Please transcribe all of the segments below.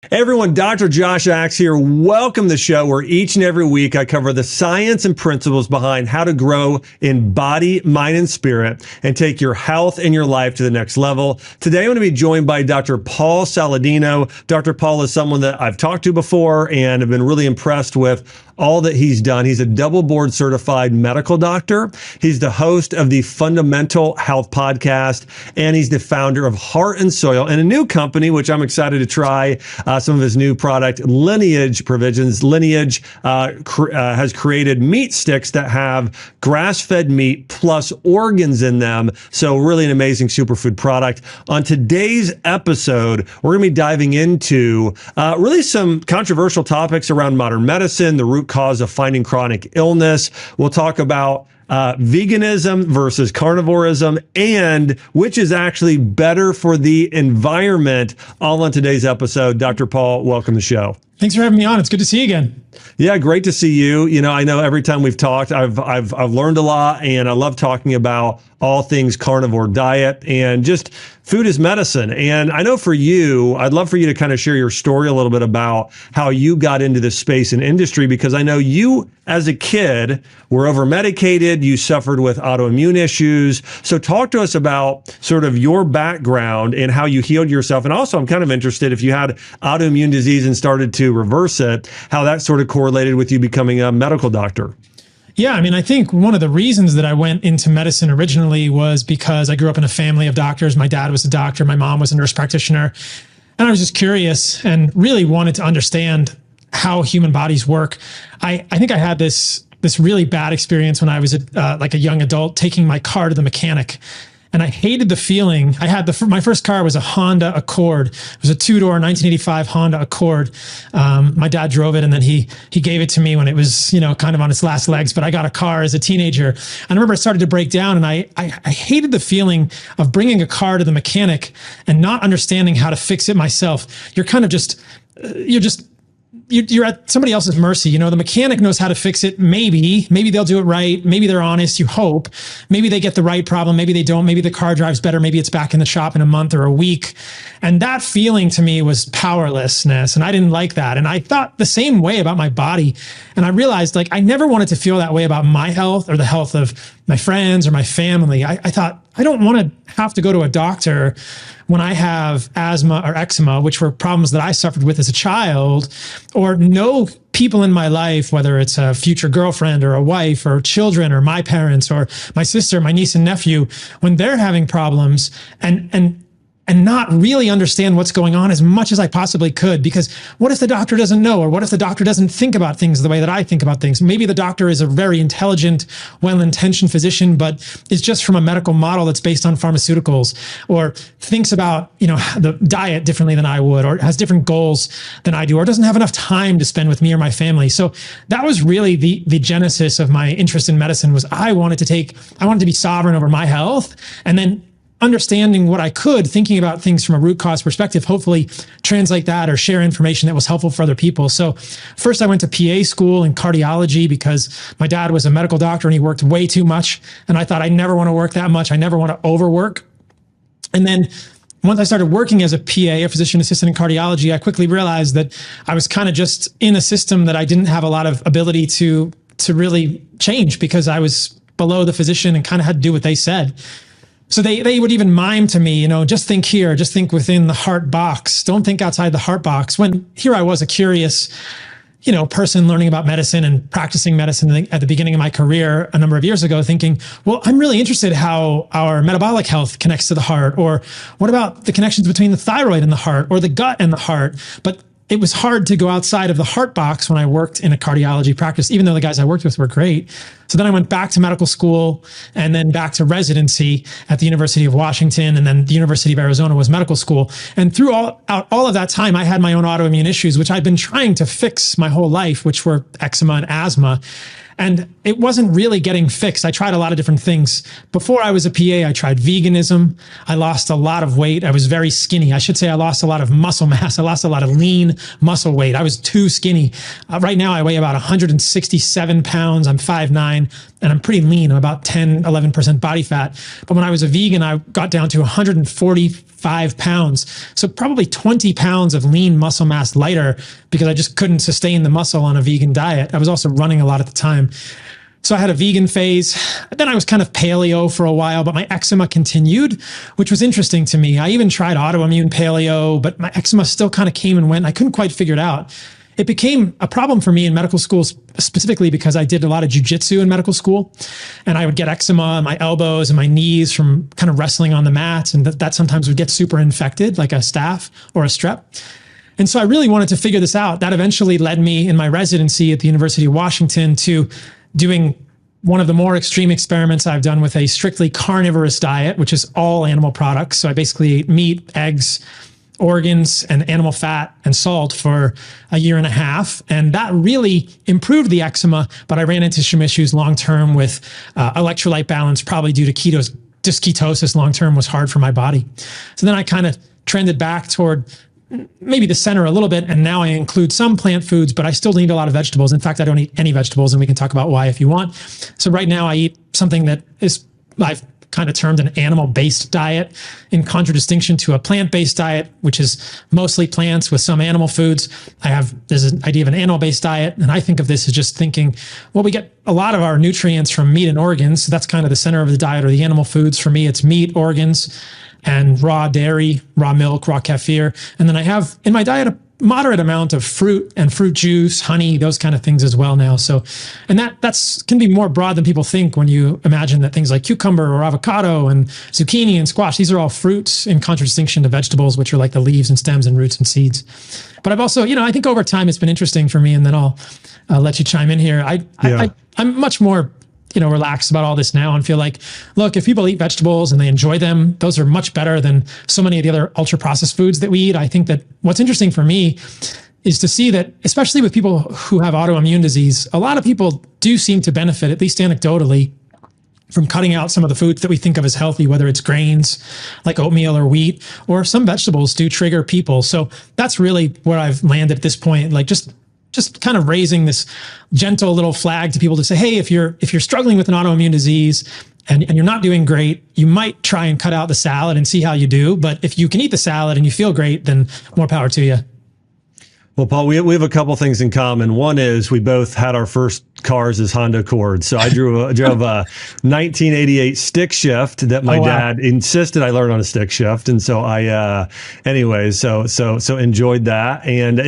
Hey everyone, Dr. Josh Axe here. Welcome to the show where each and every week I cover the science and principles behind how to grow in body, mind, and spirit and take your health and your life to the next level. Today I'm going to be joined by Dr. Paul Saladino. Dr. Paul is someone that I've talked to before and have been really impressed with all that he's done. He's a double board certified medical doctor. He's the host of the Fundamental Health podcast, and he's the founder of Heart and Soil and a new company, which I'm excited to try some of his new product, Lineage Provisions. Lineage has created meat sticks that have grass-fed meat plus organs in them. So really an amazing superfood product. On today's episode, we're going to be diving into really some controversial topics around modern medicine, the root cause of finding chronic illness. We'll talk about veganism versus carnivorism and which is actually better for the environment, all on today's episode. Dr. Paul, welcome to the show. Thanks for having me on. It's good to see you again. Yeah, great to see you. You know, I know every time we've talked, I've learned a lot, and I love talking about all things carnivore diet and just food is medicine. And I know for you, I'd love for you to kind of share your story a little bit about how you got into this space and industry, because I know you as a kid were over medicated, you suffered with autoimmune issues. So talk to us about sort of your background and how you healed yourself. And also I'm kind of interested, if you had autoimmune disease and started to reverse it, how that sort of correlated with you becoming a medical doctor. Yeah, I mean, I think one of the reasons that I went into medicine originally was because I grew up in a family of doctors. My dad was a doctor, my mom was a nurse practitioner, and I was just curious and really wanted to understand how human bodies work. I think I had this really bad experience when I was like a young adult, taking my car to the mechanic. And I hated the feeling. I had my first car was a Honda Accord. It was a two-door 1985 Honda Accord. My dad drove it, and then he gave it to me when it was, kind of on its last legs. But I got a car as a teenager. And I remember it started to break down, and I hated the feeling of bringing a car to the mechanic and not understanding how to fix it myself. You're kind of you're at somebody else's mercy. The mechanic knows how to fix it. Maybe they'll do it right. Maybe they're honest. You hope. Maybe they get the right problem. Maybe they don't. Maybe the car drives better. Maybe it's back in the shop in a month or a week. And that feeling to me was powerlessness. And I didn't like that. And I thought the same way about my body. And I realized I never wanted to feel that way about my health or the health of my friends or my family. I thought, I don't want to have to go to a doctor when I have asthma or eczema, which were problems that I suffered with as a child, or know people in my life, whether it's a future girlfriend or a wife or children or my parents or my sister, my niece and nephew, when they're having problems and not really understand what's going on as much as I possibly could. Because what if the doctor doesn't know? Or what if the doctor doesn't think about things the way that I think about things? Maybe the doctor is a very intelligent, well-intentioned physician, but is just from a medical model that's based on pharmaceuticals, or thinks about, the diet differently than I would, or has different goals than I do, or doesn't have enough time to spend with me or my family. So that was really the genesis of my interest in medicine. Was I wanted to be sovereign over my health, and then understanding what I could, thinking about things from a root cause perspective, hopefully translate that or share information that was helpful for other people. So first I went to PA school in cardiology because my dad was a medical doctor and he worked way too much. And I thought, I never want to work that much. I never want to overwork. And then once I started working as a PA, a physician assistant in cardiology, I quickly realized that I was kind of just in a system that I didn't have a lot of ability to really change, because I was below the physician and kind of had to do what they said. So they would even mime to me, just think here, just think within the heart box. Don't think outside the heart box. When here I was, a curious, person learning about medicine and practicing medicine at the beginning of my career a number of years ago, thinking, well, I'm really interested how our metabolic health connects to the heart, or what about the connections between the thyroid and the heart, or the gut and the heart? But it was hard to go outside of the heart box when I worked in a cardiology practice, even though the guys I worked with were great. So then I went back to medical school and then back to residency at the University of Washington, and then the University of Arizona was medical school. And through all of that time, I had my own autoimmune issues, which I'd been trying to fix my whole life, which were eczema and asthma. And it wasn't really getting fixed. I tried a lot of different things. Before I was a PA, I tried veganism. I lost a lot of weight. I was very skinny. I should say I lost a lot of muscle mass. I lost a lot of lean muscle weight. I was too skinny. Right now I weigh about 167 pounds. I'm 5'9", and I'm pretty lean. I'm about 10, 11% body fat. But when I was a vegan, I got down to 145 pounds. So probably 20 pounds of lean muscle mass lighter because I just couldn't sustain the muscle on a vegan diet. I was also running a lot at the time. So I had a vegan phase. Then I was kind of paleo for a while, but my eczema continued, which was interesting to me. I even tried autoimmune paleo, but my eczema still kind of came and went. I couldn't quite figure it out. It became a problem for me in medical school, specifically because I did a lot of jujitsu in medical school, and I would get eczema on my elbows and my knees from kind of wrestling on the mats, and that sometimes would get super infected, like a staph or a strep. And so I really wanted to figure this out. That eventually led me in my residency at the University of Washington to doing one of the more extreme experiments I've done with a strictly carnivorous diet, which is all animal products. So I basically ate meat, eggs, organs, and animal fat and salt for a year and a half. And that really improved the eczema, but I ran into some issues long-term with electrolyte balance, probably due to ketosis long-term was hard for my body. So then I kind of trended back toward maybe the center a little bit. And now I include some plant foods, but I still eat a lot of vegetables. In fact, I don't eat any vegetables, and we can talk about why if you want. So right now I eat something that is, I've kind of termed an animal-based diet, in contradistinction to a plant-based diet, which is mostly plants with some animal foods. There's an idea of an animal-based diet. And I think of this as just thinking, well, we get a lot of our nutrients from meat and organs. So that's kind of the center of the diet, or the animal foods. For me, it's meat, organs, and raw dairy, raw milk, raw kefir. And then I have in my diet a moderate amount of fruit and fruit juice, honey, those kind of things as well now. So, and that's can be more broad than people think when you imagine that things like cucumber or avocado and zucchini and squash, these are all fruits in contradistinction to vegetables, which are like the leaves and stems and roots and seeds. But I've also, I think over time it's been interesting for me, and then I'll let you chime in here. I'm much more relaxed about all this now, and feel like, look, if people eat vegetables and they enjoy them, those are much better than so many of the other ultra processed foods that we eat. I think that what's interesting for me is to see that, especially with people who have autoimmune disease, a lot of people do seem to benefit, at least anecdotally, from cutting out some of the foods that we think of as healthy, whether it's grains like oatmeal or wheat, or some vegetables do trigger people. So that's really where I've landed at this point, like just kind of raising this gentle little flag to people to say, hey, if you're struggling with an autoimmune disease and you're not doing great, you might try and cut out the salad and see how you do. But if you can eat the salad and you feel great, then more power to you. Well, Paul, we have a couple things in common. One is we both had our first cars as Honda Accords. So I drove a 1988 stick shift that my dad insisted I learn on a stick shift, and so I, so enjoyed that. And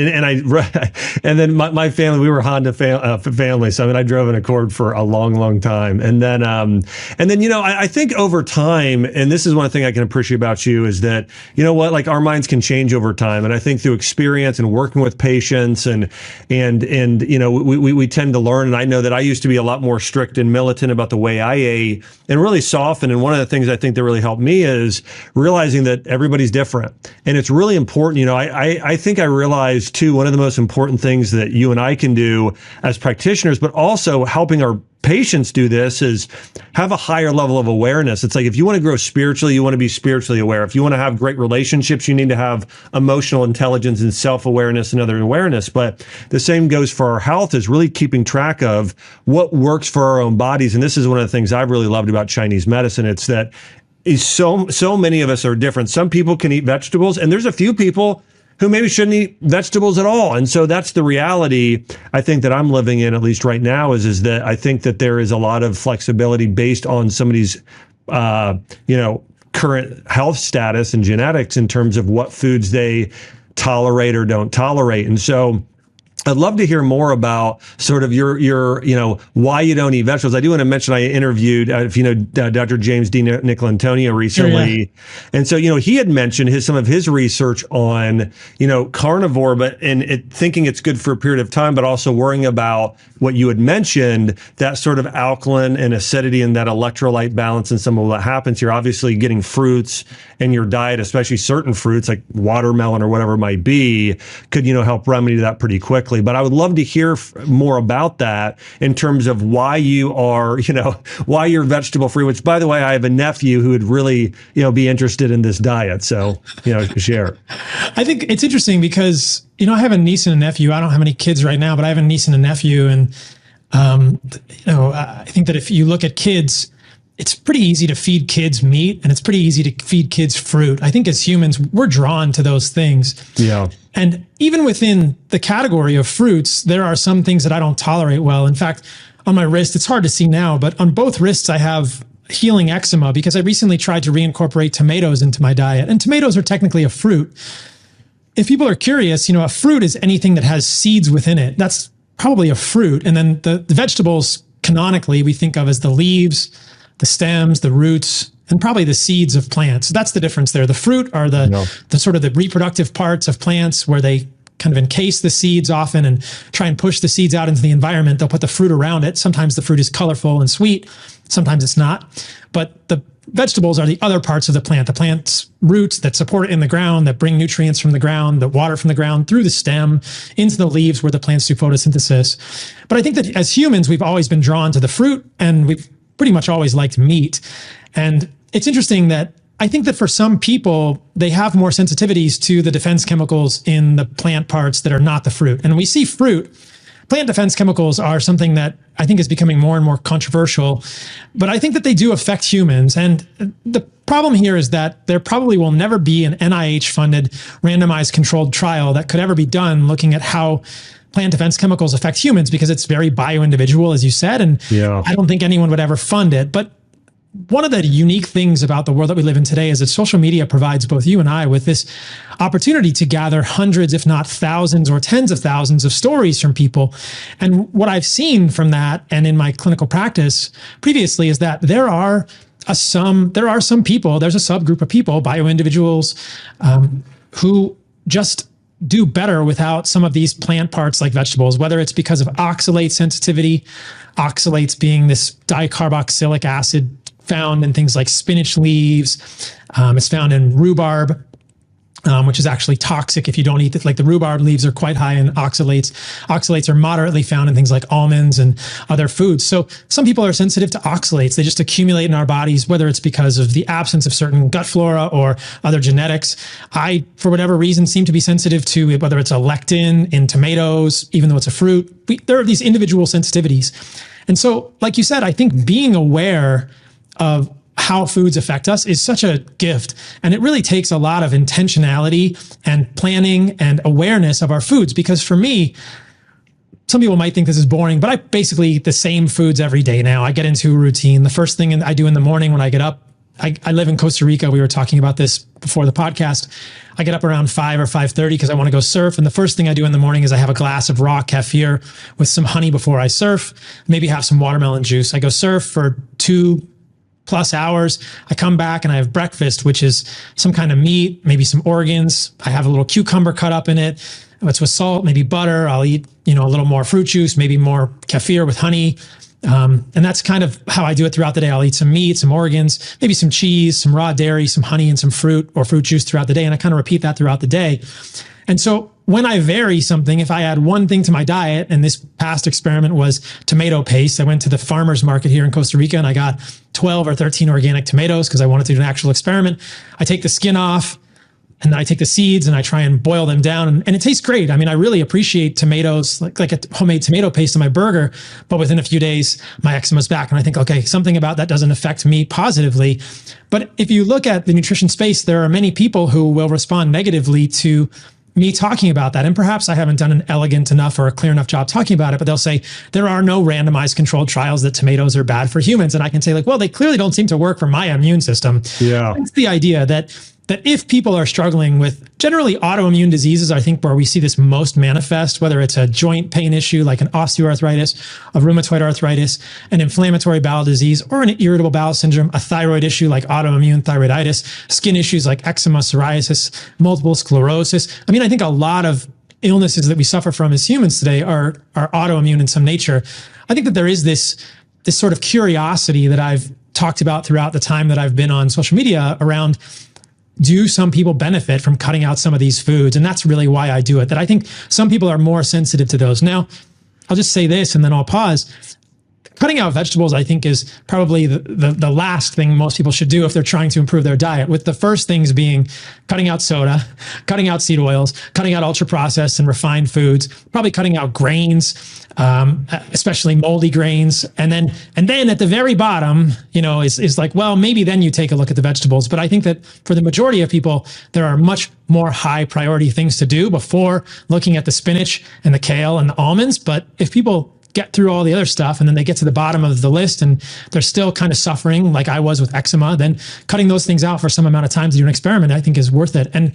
then my family, we were Honda family. So I drove an Accord for a long time, and then I think over time, and this is one thing I can appreciate about you, is that like our minds can change over time, and I think through experience and working with patients and we tend to learn. And I know that I used to be a lot more strict and militant about the way I ate, and really soften. And one of the things I think that really helped me is realizing that everybody's different, and it's really important. I think I realized too, one of the most important things that you and I can do as practitioners, but also helping our patients do this, is have a higher level of awareness. It's like, if you want to grow spiritually, you want to be spiritually aware. If you want to have great relationships, you need to have emotional intelligence and self-awareness and other awareness. But the same goes for our health, is really keeping track of what works for our own bodies. And this is one of the things I've really loved about Chinese medicine. It's that so many of us are different. Some people can eat vegetables, and there's a few people who maybe shouldn't eat vegetables at all. And so that's the reality I think that I'm living in, at least right now, is that I think that there is a lot of flexibility based on somebody's, current health status and genetics in terms of what foods they tolerate or don't tolerate. And so I'd love to hear more about sort of your why you don't eat vegetables. I do want to mention I interviewed, Dr. James D. Nicolantonio recently. Yeah. And so, he had mentioned some of his research on, carnivore, thinking it's good for a period of time, but also worrying about what you had mentioned, that sort of alkaline and acidity and that electrolyte balance and some of what happens here. Obviously, getting fruits in your diet, especially certain fruits like watermelon or whatever it might be, could, help remedy that pretty quickly. correctly. But I would love to hear more about that in terms of why you are, why you're vegetable free, which, by the way, I have a nephew who would really, be interested in this diet. So, share. I think it's interesting because, I have a niece and a nephew. I don't have any kids right now, but I have a niece and a nephew. And, I think that if you look at kids, it's pretty easy to feed kids meat and it's pretty easy to feed kids fruit. I think as humans, we're drawn to those things. Yeah. And even within the category of fruits, there are some things that I don't tolerate well. In fact, on my wrist, it's hard to see now, but on both wrists, I have healing eczema because I recently tried to reincorporate tomatoes into my diet. And tomatoes are technically a fruit. If people are curious, a fruit is anything that has seeds within it. That's probably a fruit. And then the vegetables, canonically, we think of as the leaves, the stems, the roots, and probably the seeds of plants. That's the difference there. The fruit are the sort of the reproductive parts of plants where they kind of encase the seeds often and try and push the seeds out into the environment. They'll put the fruit around it. Sometimes the fruit is colorful and sweet. Sometimes it's not. But the vegetables are the other parts of the plant's roots that support it in the ground, that bring nutrients from the ground, the water from the ground through the stem into the leaves where the plants do photosynthesis. But I think that as humans, we've always been drawn to the fruit and we've pretty much always liked meat. And it's interesting that I think that for some people, they have more sensitivities to the defense chemicals in the plant parts that are not the fruit. And we see fruit. Plant defense chemicals are something that I think is becoming more and more controversial, but I think that they do affect humans. And the problem here is that there probably will never be an NIH-funded randomized controlled trial that could ever be done looking at how plant defense chemicals affect humans because it's very bio-individual, as you said, and I don't think anyone would ever fund it. But one of the unique things about the world that we live in today is that social media provides both you and I with this opportunity to gather hundreds, if not thousands or tens of thousands of stories from people. And what I've seen from that and in my clinical practice previously is that there are some people, there's a subgroup of people, bio-individuals, who just do better without some of these plant parts like vegetables, whether it's because of oxalate sensitivity, oxalates being this dicarboxylic acid found in things like spinach leaves. It's found in rhubarb, which is actually toxic if you don't eat it. Like the rhubarb leaves are quite high in oxalates. Oxalates are moderately found in things like almonds and other foods. So some people are sensitive to oxalates. They just accumulate in our bodies, whether it's because of the absence of certain gut flora or other genetics. I, for whatever reason, seem to be sensitive to it, whether it's a lectin in tomatoes, even though it's a fruit. There are these individual sensitivities. And so, like you said, I think being aware of how foods affect us is such a gift. And it really takes a lot of intentionality and planning and awareness of our foods. Because for me, some people might think this is boring, but I basically eat the same foods every day now. I get into a routine. The first thing I do in the morning when I get up, I live in Costa Rica. We were talking about this before the podcast. I get up around 5 or 5:30 because I want to go surf. And the first thing I do in the morning is I have a glass of raw kefir with some honey before I surf, maybe have some watermelon juice. I go surf for 2+ hours. I come back and I have breakfast, which is some kind of meat, maybe some organs. I have a little cucumber cut up in it. It's with salt, maybe butter. I'll eat, a little more fruit juice, maybe more kefir with honey. And that's kind of how I do it throughout the day. I'll eat some meat, some organs, maybe some cheese, some raw dairy, some honey, and some fruit or fruit juice throughout the day. And I kind of repeat that throughout the day. And so when I vary something, if I add one thing to my diet, and this past experiment was tomato paste, I went to the farmer's market here in Costa Rica and I got 12 or 13 organic tomatoes because I wanted to do an actual experiment. I take the skin off and I take the seeds and I try and boil them down. And it tastes great. I mean, I really appreciate tomatoes, like a homemade tomato paste in my burger. But within a few days, my eczema's back. And I think, okay, something about that doesn't affect me positively. But if you look at the nutrition space, there are many people who will respond negatively to me talking about that. And perhaps I haven't done an elegant enough or a clear enough job talking about it, but they'll say there are no randomized controlled trials that tomatoes are bad for humans. And I can say like, well, they clearly don't seem to work for my immune system. Yeah. It's the idea that if people are struggling with generally autoimmune diseases, I think where we see this most manifest, whether it's a joint pain issue like an osteoarthritis, a rheumatoid arthritis, an inflammatory bowel disease, or an irritable bowel syndrome, a thyroid issue like autoimmune thyroiditis, skin issues like eczema, psoriasis, multiple sclerosis. I mean, I think a lot of illnesses that we suffer from as humans today are autoimmune in some nature. I think that there is this sort of curiosity that I've talked about throughout the time that I've been on social media around do some people benefit from cutting out some of these foods? And that's really why I do it, that I think some people are more sensitive to those. Now, I'll just say this and then I'll pause. Cutting out vegetables, I think, is probably the last thing most people should do if they're trying to improve their diet, with the first things being cutting out soda, cutting out seed oils, cutting out ultra processed and refined foods, probably cutting out grains, especially moldy grains. And then at the very bottom, is like, well, maybe then you take a look at the vegetables. But I think that for the majority of people, there are much more high priority things to do before looking at the spinach and the kale and the almonds. But if people get through all the other stuff and then they get to the bottom of the list and they're still kind of suffering like I was with eczema, then cutting those things out for some amount of time to do an experiment, I think, is worth it. And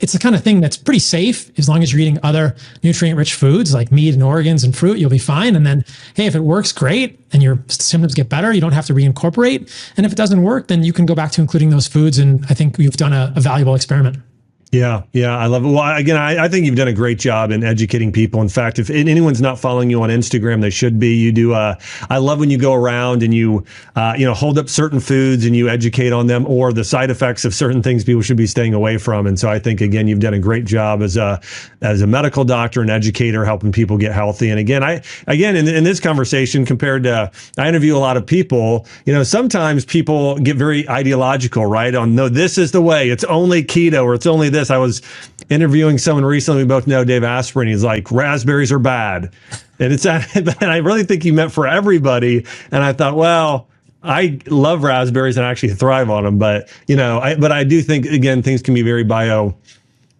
it's the kind of thing that's pretty safe. As long as you're eating other nutrient-rich foods like meat and organs and fruit, you'll be fine. And then, hey, if it works, great, and your symptoms get better, you don't have to reincorporate. And if it doesn't work, then you can go back to including those foods. And I think you've done a valuable experiment. Yeah, I love it. Well, again, I think you've done a great job in educating people. In fact, if anyone's not following you on Instagram, they should be. You do. I love when you go around and you hold up certain foods and you educate on them or the side effects of certain things people should be staying away from. And so I think, again, you've done a great job as a medical doctor and educator, helping people get healthy. And again, in this conversation, compared to I interview a lot of people, sometimes people get very ideological, right? On no, this is the way. It's only keto or it's only this. I was interviewing someone recently. We both know Dave Asprey. He's like, raspberries are bad. And and I really think he meant for everybody. And I thought, well, I love raspberries and I actually thrive on them. But, but I do think, again, things can be very bio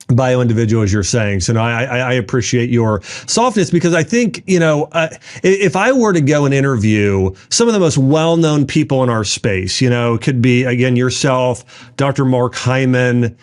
individual, as you're saying. So no, I appreciate your softness, because I think, if I were to go and interview some of the most well-known people in our space, it could be, again, yourself, Dr. Mark Hyman,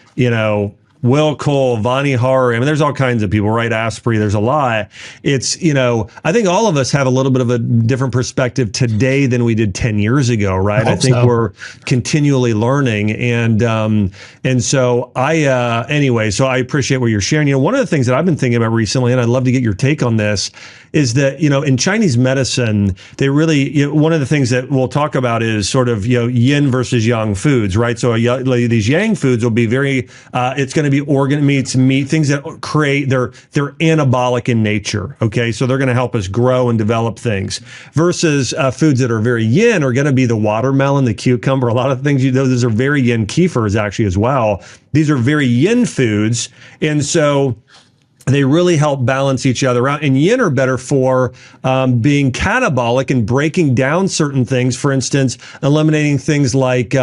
Will Cole, Vani Hari. I mean, there's all kinds of people, right? Asprey, there's a lot. It's, I think all of us have a little bit of a different perspective today than we did 10 years ago, right? I think we're continually learning. And so anyway, so I appreciate what you're sharing. One of the things that I've been thinking about recently, and I'd love to get your take on this, is that, in Chinese medicine, they really, one of the things that we'll talk about is sort of, yin versus yang foods, right? So these yang foods will be very, it's going to be organ meats, meat, things that create, they're anabolic in nature. Okay. So they're going to help us grow and develop things, versus foods that are very yin are going to be the watermelon, the cucumber, a lot of things, those are very yin. Kefir is actually as well. These are very yin foods. And so they really help balance each other out. And yin are better for being catabolic and breaking down certain things. For instance, eliminating things like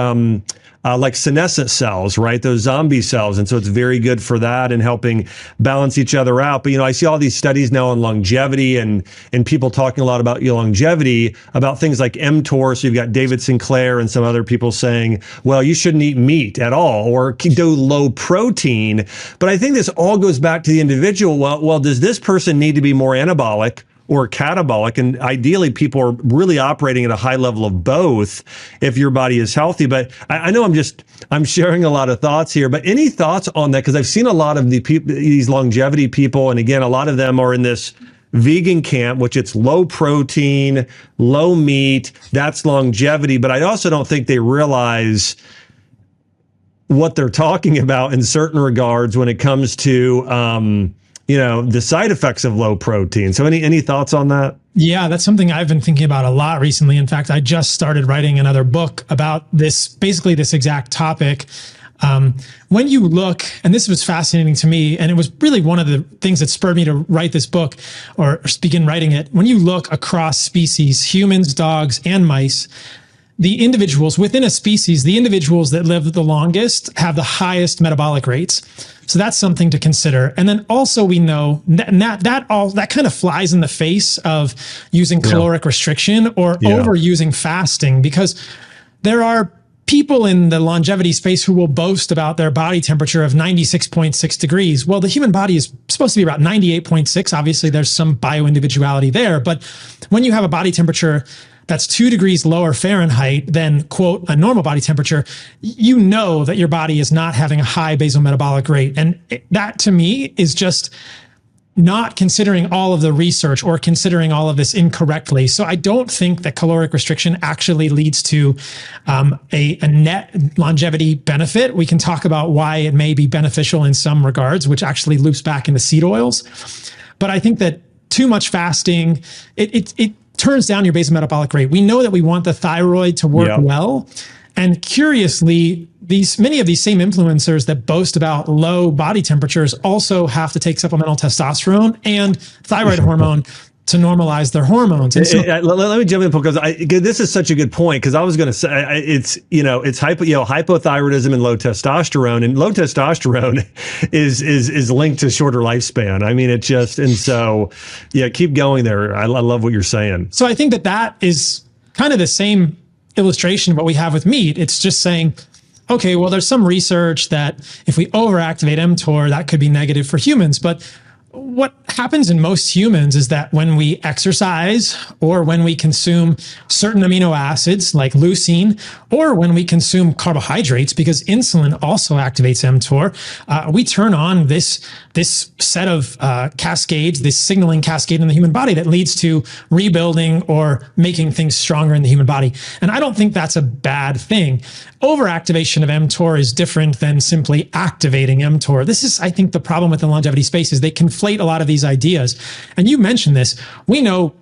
senescent cells, right? Those zombie cells. And so it's very good for that and helping balance each other out. But, I see all these studies now on longevity and people talking a lot about longevity, about things like mTOR. So you've got David Sinclair and some other people saying, well, you shouldn't eat meat at all or do low protein. But I think this all goes back to the individual. Well, does this person need to be more anabolic or catabolic? And ideally, people are really operating at a high level of both if your body is healthy. But I know I'm sharing a lot of thoughts here, but any thoughts on that? Because I've seen a lot of these longevity people, and again, a lot of them are in this vegan camp, which it's low protein, low meat, that's longevity. But I also don't think they realize what they're talking about in certain regards when it comes to the side effects of low protein. So any thoughts on that? Yeah, that's something I've been thinking about a lot recently. In fact, I just started writing another book about this exact topic. When you look, and this was fascinating to me, and it was really one of the things that spurred me to write this book or begin writing it. When you look across species, humans, dogs, and mice, the individuals within a species, the individuals that live the longest have the highest metabolic rates. So that's something to consider. And then also we know that kind of flies in the face of using caloric restriction or overusing fasting, because there are people in the longevity space who will boast about their body temperature of 96.6 degrees. Well, the human body is supposed to be about 98.6. Obviously, there's some bioindividuality there. But when you have a body temperature that's 2 degrees lower Fahrenheit than, quote, a normal body temperature, you know that your body is not having a high basal metabolic rate. And that, to me, is just not considering all of the research or considering all of this incorrectly. So I don't think that caloric restriction actually leads to a net longevity benefit. We can talk about why it may be beneficial in some regards, which actually loops back into seed oils. But I think that too much fasting, it turns down your basal metabolic rate. We know that we want the thyroid to work well. And curiously, many of these same influencers that boast about low body temperatures also have to take supplemental testosterone and thyroid hormone to normalize their hormones. And so, let me jump in because this is such a good point, because I was going to say it's hypothyroidism and low testosterone is linked to shorter lifespan. I mean, it just, and so, keep going there. I love what you're saying. So I think that is kind of the same illustration of what we have with meat. It's just saying, okay, well, there's some research that if we overactivate mTOR, that could be negative for humans. But what happens in most humans is that when we exercise or when we consume certain amino acids like leucine, or when we consume carbohydrates, because insulin also activates mTOR, we turn on this set of cascades, this signaling cascade in the human body that leads to rebuilding or making things stronger in the human body. And I don't think that's a bad thing. Overactivation of mTOR is different than simply activating mTOR. This is, I think, the problem with the longevity space is they conflate a lot of these ideas. And you mentioned this. We know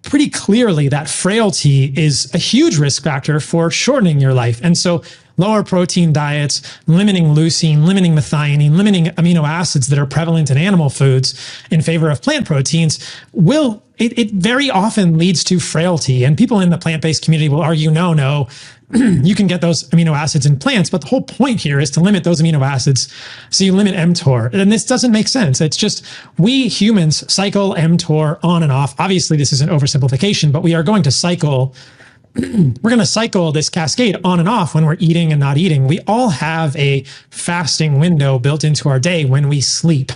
pretty clearly that frailty is a huge risk factor for shortening your life. And so lower protein diets, limiting leucine, limiting methionine, limiting amino acids that are prevalent in animal foods in favor of plant proteins it very often leads to frailty. And people in the plant-based community will argue, no, you can get those amino acids in plants, but the whole point here is to limit those amino acids. So you limit mTOR. And this doesn't make sense. It's just, we humans cycle mTOR on and off. Obviously, this is an oversimplification, but we are going to cycle this cascade on and off when we're eating and not eating. We all have a fasting window built into our day when we sleep.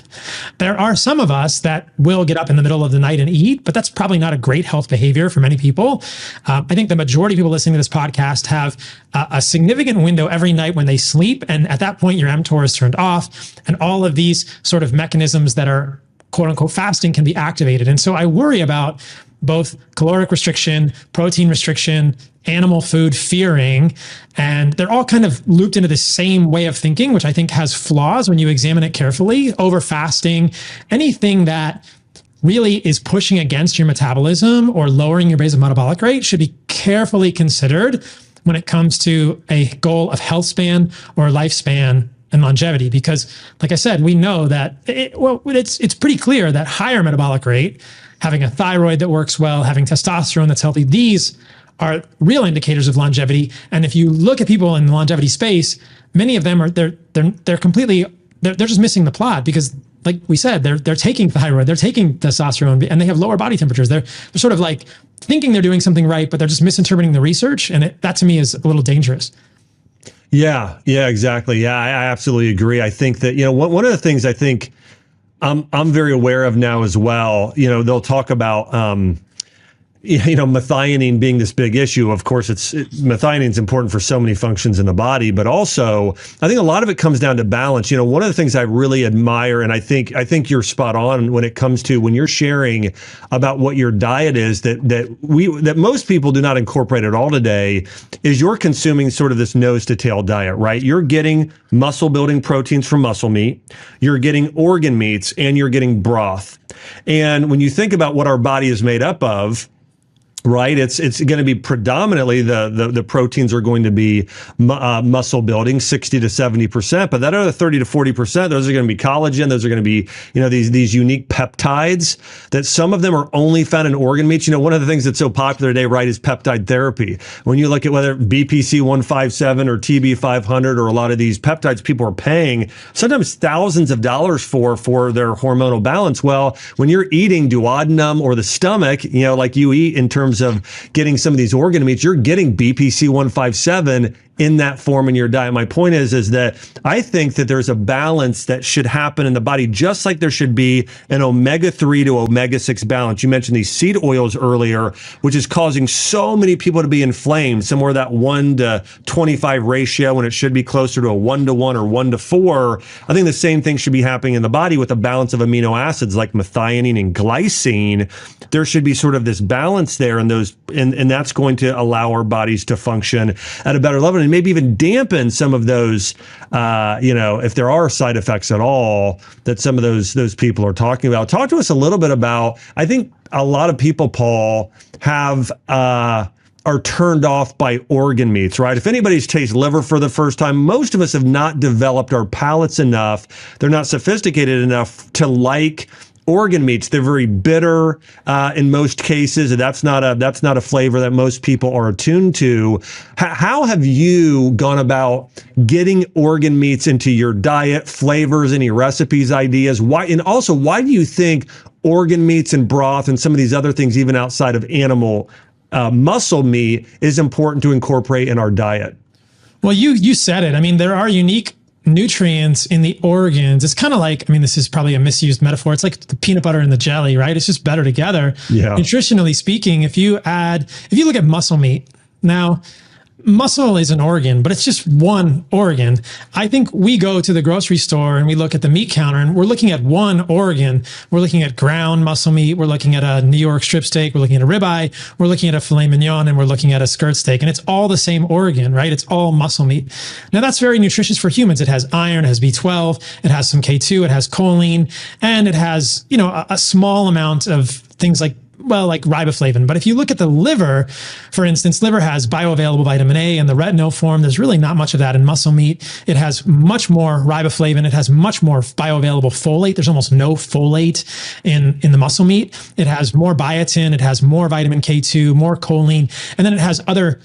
There are some of us that will get up in the middle of the night and eat, but that's probably not a great health behavior for many people. I think the majority of people listening to this podcast have a significant window every night when they sleep. And at that point, your mTOR is turned off, and all of these sort of mechanisms that are quote unquote fasting can be activated. And so I worry about both caloric restriction, protein restriction, animal food fearing, and they're all kind of looped into the same way of thinking, which I think has flaws when you examine it carefully. Over fasting, anything that really is pushing against your metabolism or lowering your basal metabolic rate should be carefully considered when it comes to a goal of health span or lifespan and longevity. Because like I said, we know that it's pretty clear that higher metabolic rate, having a thyroid that works well, having testosterone that's healthy, these are real indicators of longevity. And if you look at people in the longevity space, many of them are they're just missing the plot, because like we said, they're taking thyroid, they're taking testosterone, and they have lower body temperatures. They're sort of like thinking they're doing something right, but they're just misinterpreting the research, and that to me is a little dangerous. Yeah, exactly. Yeah, I absolutely agree. I think that, one of the things I think I'm very aware of now as well, they'll talk about, methionine being this big issue. Of course, methionine is important for so many functions in the body, but also I think a lot of it comes down to balance. One of the things I really admire, and I think you're spot on when it comes to when you're sharing about what your diet is, that most people do not incorporate at all today, is you're consuming sort of this nose to tail diet, right? You're getting muscle building proteins from muscle meat, you're getting organ meats, and you're getting broth. And when you think about what our body is made up of, right, it's going to be predominantly the proteins are going to be muscle building, 60 to 70%, but that other 30 to 40%, those are going to be collagen. Those are going to be these unique peptides that some of them are only found in organ meats. One of the things that's so popular today, right, is peptide therapy. When you look at whether BPC 157 or TB 500 or a lot of these peptides, people are paying sometimes thousands of dollars for their hormonal balance. Well, when you're eating duodenum or the stomach, like you eat in terms terms of getting some of these organ meats, you're getting BPC 157 in that form in your diet. My point is that I think that there's a balance that should happen in the body, just like there should be an omega-3 to omega-6 balance. You mentioned these seed oils earlier, which is causing so many people to be inflamed, somewhere that 1:25 ratio when it should be closer to a 1:1 or 1:4. I think the same thing should be happening in the body with a balance of amino acids like methionine and glycine. There should be sort of this balance there, and that's going to allow our bodies to function at a better level, and maybe even dampen some of those, if there are side effects at all that some of those people are talking about. Talk to us a little bit about, I think a lot of people, Paul, are turned off by organ meats, right? If anybody's tasted liver for the first time, most of us have not developed our palates enough. They're not sophisticated enough to like organ meats. They're very bitter in most cases. That's not a flavor that most people are attuned to. How have you gone about getting organ meats into your diet, flavors, any recipes, ideas? Why do you think organ meats and broth and some of these other things, even outside of animal muscle meat, is important to incorporate in our diet? Well, you said it. I mean, there are unique nutrients in the organs. It's kind of like, this is probably a misused metaphor. It's like the peanut butter and the jelly, right? It's just better together. Yeah. Nutritionally speaking, if you look at muscle meat, now muscle is an organ, but it's just one organ. I think we go to the grocery store and we look at the meat counter and we're looking at one organ. We're looking at ground muscle meat. We're looking at a New York strip steak. We're looking at a ribeye. We're looking at a filet mignon, and we're looking at a skirt steak. And it's all the same organ, right? It's all muscle meat. Now that's very nutritious for humans. It has iron, it has B12, it has some K2, it has choline, and it has, a small amount of things like riboflavin. But if you look at the liver, for instance, liver has bioavailable vitamin A in the retinol form. There's really not much of that in muscle meat. It has much more riboflavin. It has much more bioavailable folate. There's almost no folate in the muscle meat. It has more biotin. It has more vitamin K2, more choline, and then it has other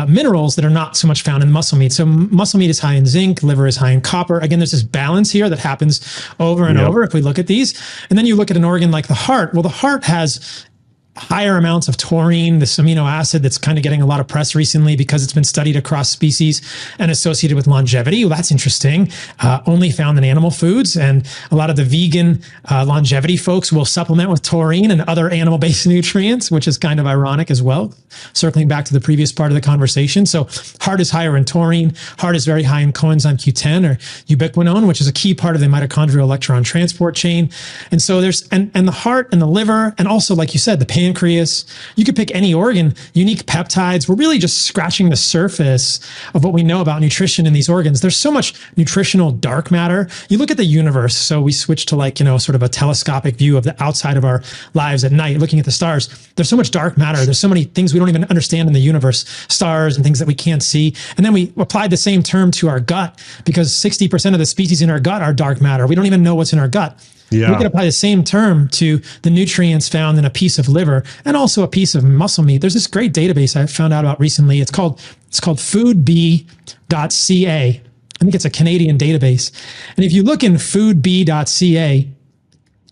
minerals that are not so much found in muscle meat. So muscle meat is high in zinc, liver is high in copper. Again, there's this balance here that happens over and over if we look at these. And then you look at an organ like the heart. Well, the heart has higher amounts of taurine, this amino acid that's kind of getting a lot of press recently because it's been studied across species and associated with longevity. Well, that's interesting. Only found in animal foods. And a lot of the vegan longevity folks will supplement with taurine and other animal-based nutrients, which is kind of ironic as well. Circling back to the previous part of the conversation. So heart is higher in taurine. Heart is very high in coenzyme Q10 or ubiquinone, which is a key part of the mitochondrial electron transport chain. And so there's, and the heart and the liver, and also, like you said, the pancreas, you could pick any organ, unique peptides. We're really just scratching the surface of what we know about nutrition in these organs. There's so much nutritional dark matter. You look at the universe. So we switch to sort of a telescopic view of the outside of our lives at night, looking at the stars. There's so much dark matter. There's so many things we don't even understand in the universe, stars and things that we can't see. And then we applied the same term to our gut because 60% of the species in our gut are dark matter. We don't even know what's in our gut. Yeah. We could apply the same term to the nutrients found in a piece of liver and also a piece of muscle meat. There's this great database I found out about recently. It's called foodb.ca. I think it's a Canadian database. And if you look in foodb.ca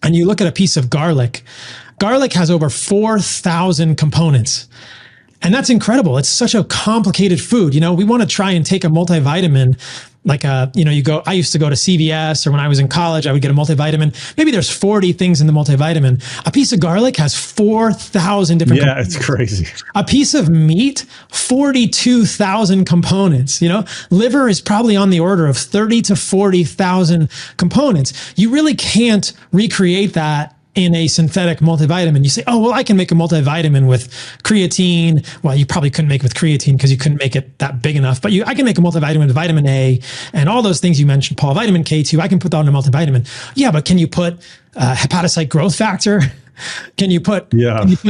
and you look at a piece of garlic, garlic has over 4,000 components. And that's incredible. It's such a complicated food. We want to try and take a multivitamin, I used to go to CVS, or when I was in college, I would get a multivitamin. Maybe there's 40 things in the multivitamin. A piece of garlic has 4,000 different components. It's crazy. A piece of meat, 42,000 components. Liver is probably on the order of 30 to 40,000 components. You really can't recreate that in a synthetic multivitamin. You say, oh, well, I can make a multivitamin with creatine. Well, you probably couldn't make it with creatine because you couldn't make it that big enough, but I can make a multivitamin with vitamin A and all those things you mentioned, Paul, vitamin K2, I can put that in a multivitamin. Yeah, but can you put hepatocyte growth factor? Can you put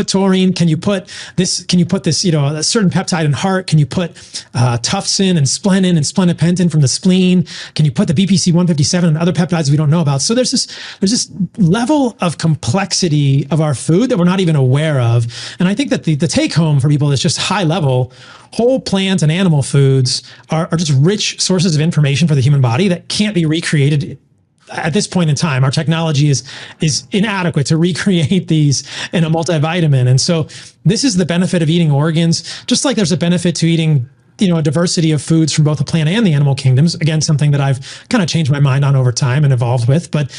taurine? Can you put this, a certain peptide in heart? Can you put tufsin and splenin and splenopentin from the spleen? Can you put the BPC 157 and other peptides we don't know about? So there's this level of complexity of our food that we're not even aware of. And I think that the take home for people is just high level. Whole plant and animal foods are just rich sources of information for the human body that can't be recreated at this point in time, our technology is inadequate to recreate these in a multivitamin. And so this is the benefit of eating organs, just like there's a benefit to eating, a diversity of foods from both the plant and the animal kingdoms. Again, something that I've kind of changed my mind on over time and evolved with. But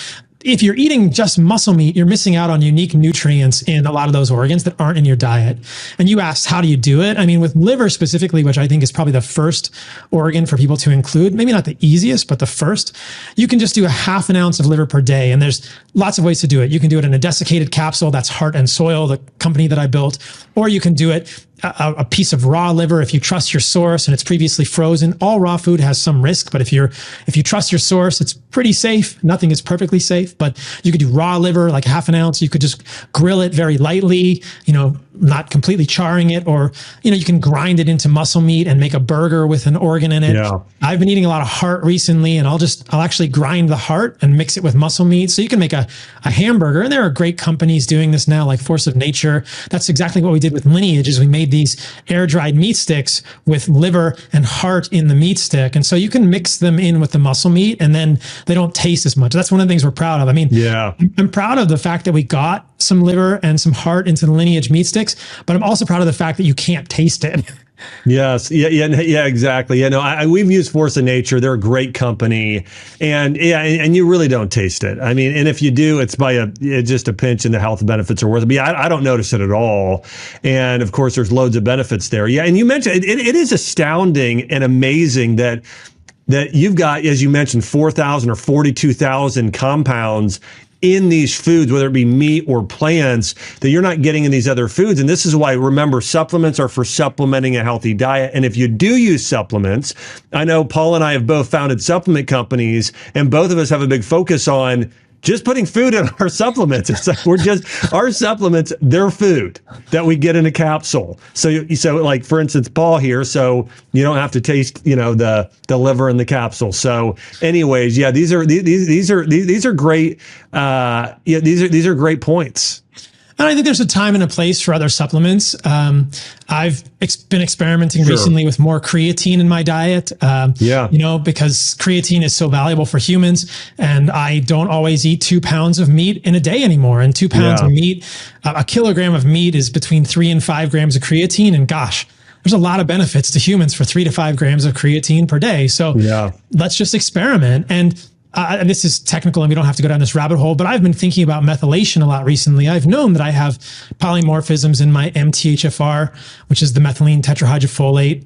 if you're eating just muscle meat, you're missing out on unique nutrients in a lot of those organs that aren't in your diet. And you asked, how do you do it? I mean, with liver specifically, which I think is probably the first organ for people to include, maybe not the easiest, but the first, you can just do a half an ounce of liver per day. And there's lots of ways to do it. You can do it in a desiccated capsule. That's Heart and Soil, the company that I built. Or you can do it a piece of raw liver if you trust your source and it's previously frozen. All raw food has some risk, but if you trust your source, it's pretty safe. Nothing is perfectly safe, but you could do raw liver, like half an ounce. You could just grill it very lightly, not completely charring it, or, you can grind it into muscle meat and make a burger with an organ in it. Yeah. I've been eating a lot of heart recently, and I'll actually grind the heart and mix it with muscle meat. So you can make a hamburger, and there are great companies doing this now, like Force of Nature. That's exactly what we did with Lineage, is we made these air dried meat sticks with liver and heart in the meat stick. And so you can mix them in with the muscle meat, and then they don't taste as much. That's one of the things we're proud of. I mean, yeah, I'm proud of the fact that we got some liver and some heart into the Lineage meat sticks, but I'm also proud of the fact that you can't taste it. Yes. Yeah, exactly. We've used Force of Nature. They're a great company, and you really don't taste it. I mean, and if you do, it's just a pinch, and the health benefits are worth it. But yeah, I don't notice it at all. And of course, there's loads of benefits there. Yeah. And you mentioned it is astounding and amazing that you've got, as you mentioned, 4,000 or 42,000 compounds in these foods, whether it be meat or plants, that you're not getting in these other foods. And this is why, remember, supplements are for supplementing a healthy diet. And if you do use supplements, I know Paul and I have both founded supplement companies, and both of us have a big focus on just putting food in our supplements. It's like our supplements, they're food that we get in a capsule. So like, for instance, Paul here, so you don't have to taste, the liver in the capsule. So anyways, yeah, these are great. These are great points. And I think there's a time and a place for other supplements. I've been experimenting recently with more creatine in my diet. Because creatine is so valuable for humans, and I don't always eat 2 pounds of meat in a day anymore. And 2 pounds of meat, a kilogram of meat is between 3 and 5 grams of creatine. And gosh, there's a lot of benefits to humans for 3 to 5 grams of creatine per day. So let's just experiment. And this is technical and we don't have to go down this rabbit hole, but I've been thinking about methylation a lot recently. I've known that I have polymorphisms in my MTHFR, which is the methylene tetrahydrofolate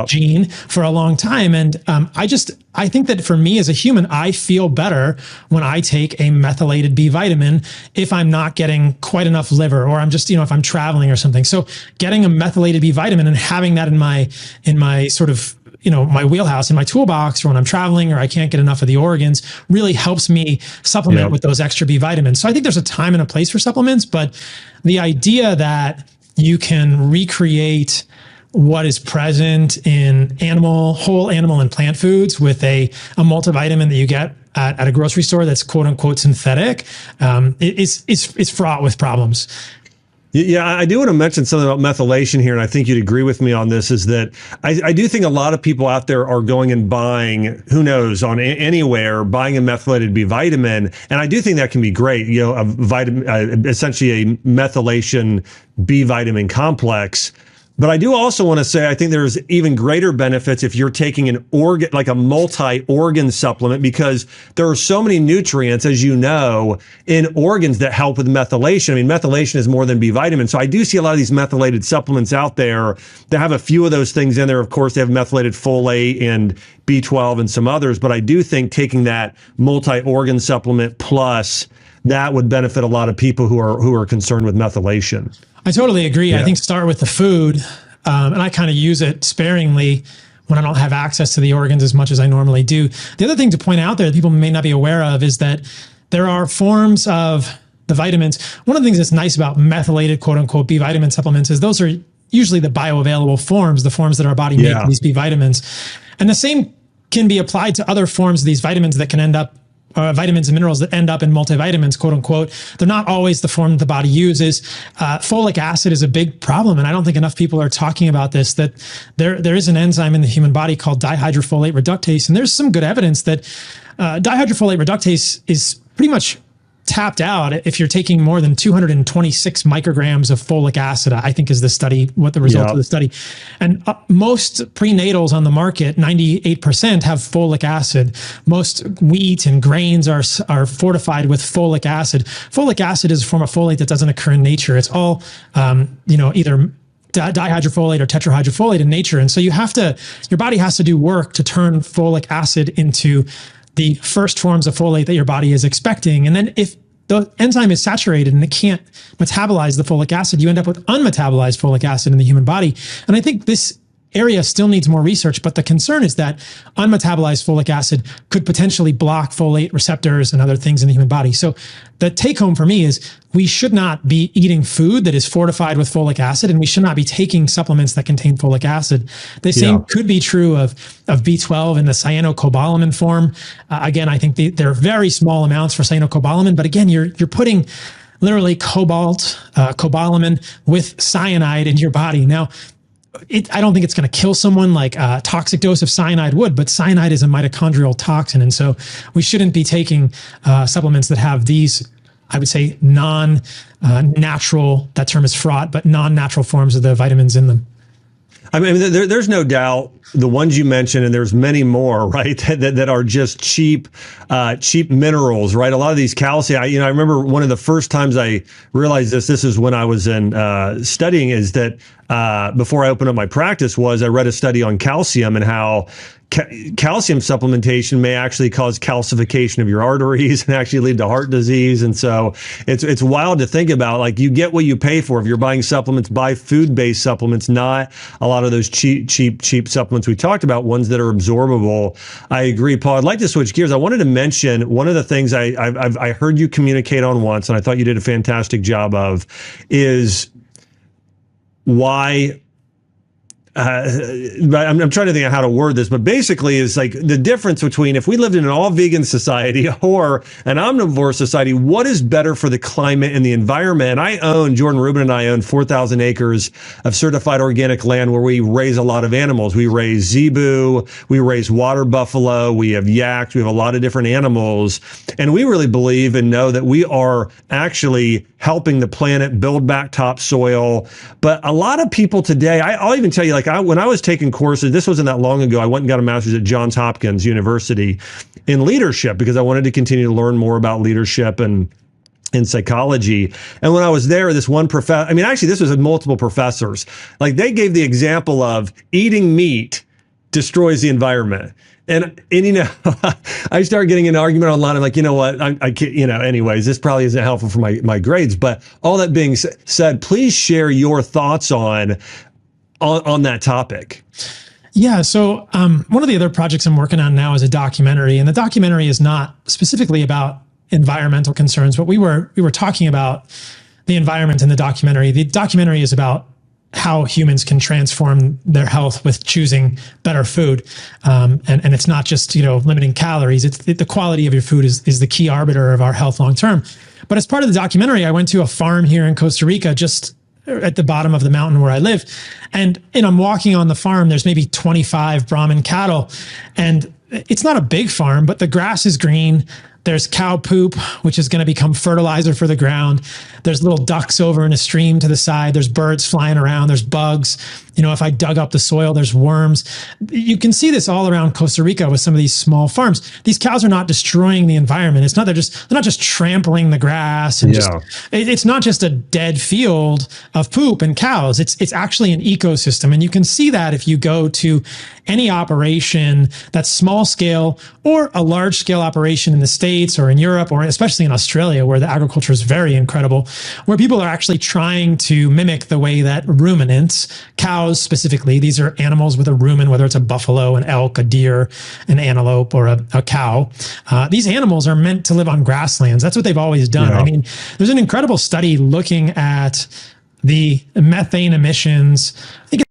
gene, for a long time. And I think that for me as a human, I feel better when I take a methylated B vitamin if I'm not getting quite enough liver, or I'm just, if I'm traveling or something. So getting a methylated B vitamin and having that in my sort of, my wheelhouse, in my toolbox, or when I'm traveling or I can't get enough of the organs, really helps me supplement with those extra B vitamins. So I think there's a time and a place for supplements, but the idea that you can recreate what is present in whole animal and plant foods with a multivitamin that you get at a grocery store that's quote unquote synthetic, is fraught with problems. Yeah, I do want to mention something about methylation here, and I think you'd agree with me on this, is that I do think a lot of people out there are going and buying, who knows, on anywhere, buying a methylated B vitamin, and I do think that can be great, a vitamin, essentially a methylation B vitamin complex. But I do also want to say, I think there's even greater benefits if you're taking an organ, like a multi-organ supplement, because there are so many nutrients, as you know, in organs that help with methylation. I mean, methylation is more than B vitamin. So I do see a lot of these methylated supplements out there that have a few of those things in there. Of course, they have methylated folate and B12 and some others. But I do think taking that multi-organ supplement plus, that would benefit a lot of people who are concerned with methylation. I totally agree. Yeah. I think start with the food, and I kind of use it sparingly when I don't have access to the organs as much as I normally do. The other thing to point out there that people may not be aware of is that there are forms of the vitamins. One of the things that's nice about methylated quote unquote B vitamin supplements is those are usually the bioavailable forms, the forms that our body makes these B vitamins. And the same can be applied to other forms of these vitamins that can end up vitamins and minerals that end up in multivitamins, quote unquote, they're not always the form that the body uses. Folic acid is a big problem. And I don't think enough people are talking about this, that there is an enzyme in the human body called dihydrofolate reductase. And there's some good evidence that dihydrofolate reductase is pretty much tapped out if you're taking more than 226 micrograms of folic acid, I think is the study, what the result of the study. And most prenatals on the market, 98% have folic acid. Most wheat and grains are fortified with folic acid. Folic acid is a form of folate that doesn't occur in nature. It's all, either dihydrofolate or tetrahydrofolate in nature. And so your body has to do work to turn folic acid into the first forms of folate that your body is expecting. And then if the enzyme is saturated and it can't metabolize the folic acid, you end up with unmetabolized folic acid in the human body. And I think this area still needs more research, but the concern is that unmetabolized folic acid could potentially block folate receptors and other things in the human body. So the take home for me is we should not be eating food that is fortified with folic acid, and we should not be taking supplements that contain folic acid. The same could be true of B12 in the cyanocobalamin form. Again, I think there are very small amounts for cyanocobalamin, but again, you're putting literally cobalamin with cyanide in your body. Now, I don't think it's going to kill someone like a toxic dose of cyanide would, but cyanide is a mitochondrial toxin. And so we shouldn't be taking supplements that have these, I would say, non-natural, that term is fraught, but non-natural forms of the vitamins in them. I mean, there's no doubt the ones you mentioned, and there's many more, right, that are just cheap minerals, right? A lot of these calcium, I remember one of the first times I realized this is when I was in studying, is that before I opened up my practice, I read a study on calcium and how calcium supplementation may actually cause calcification of your arteries and actually lead to heart disease. And so it's wild to think about, like, you get what you pay for. If you're buying supplements, buy food-based supplements, not a lot of those cheap supplements we talked about, ones that are absorbable. I agree, Paul. I'd like to switch gears. I wanted to mention one of the things I heard you communicate on once, and I thought you did a fantastic job of, is why I'm trying to think of how to word this, but basically is like the difference between if we lived in an all vegan society or an omnivore society, what is better for the climate and the environment? And Jordan Rubin and I own 4,000 acres of certified organic land where we raise a lot of animals. We raise zebu, we raise water buffalo, we have yaks, we have a lot of different animals. And we really believe and know that we are actually helping the planet build back topsoil. But a lot of people today, I'll even tell you, like, when I was taking courses, this wasn't that long ago, I went and got a master's at Johns Hopkins University in leadership because I wanted to continue to learn more about leadership and in psychology. And when I was there, this one professor, this was multiple professors, like, they gave the example of eating meat destroys the environment. And I started getting an argument online. I'm like, you know what? I can't, anyways, this probably isn't helpful for my grades. But all that being said, please share your thoughts on that topic. Yeah. So one of the other projects I'm working on now is a documentary, and the documentary is not specifically about environmental concerns, but we were talking about the environment in the documentary. The documentary is about how humans can transform their health with choosing better food. And it's not just, limiting calories. It's the quality of your food is the key arbiter of our health long-term. But as part of the documentary, I went to a farm here in Costa Rica, just at the bottom of the mountain where I live. And I'm walking on the farm, there's maybe 25 Brahman cattle, and it's not a big farm, but the grass is green. There's cow poop, which is going to become fertilizer for the ground. There's little ducks over in a stream to the side. There's birds flying around. There's bugs. If I dug up the soil, there's worms. You can see this all around Costa Rica with some of these small farms. These cows are not destroying the environment. They're not just trampling the grass and it's not just a dead field of poop and cows. It's actually an ecosystem. And you can see that if you go to any operation that's small scale or a large scale operation in the States or in Europe, or especially in Australia, where the agriculture is very incredible, where people are actually trying to mimic the way that ruminants, cows specifically, these are animals with a rumen, whether it's a buffalo, an elk, a deer, an antelope, or a cow. These animals are meant to live on grasslands. That's what they've always done. Yeah. There's an incredible study looking at the methane emissions. I think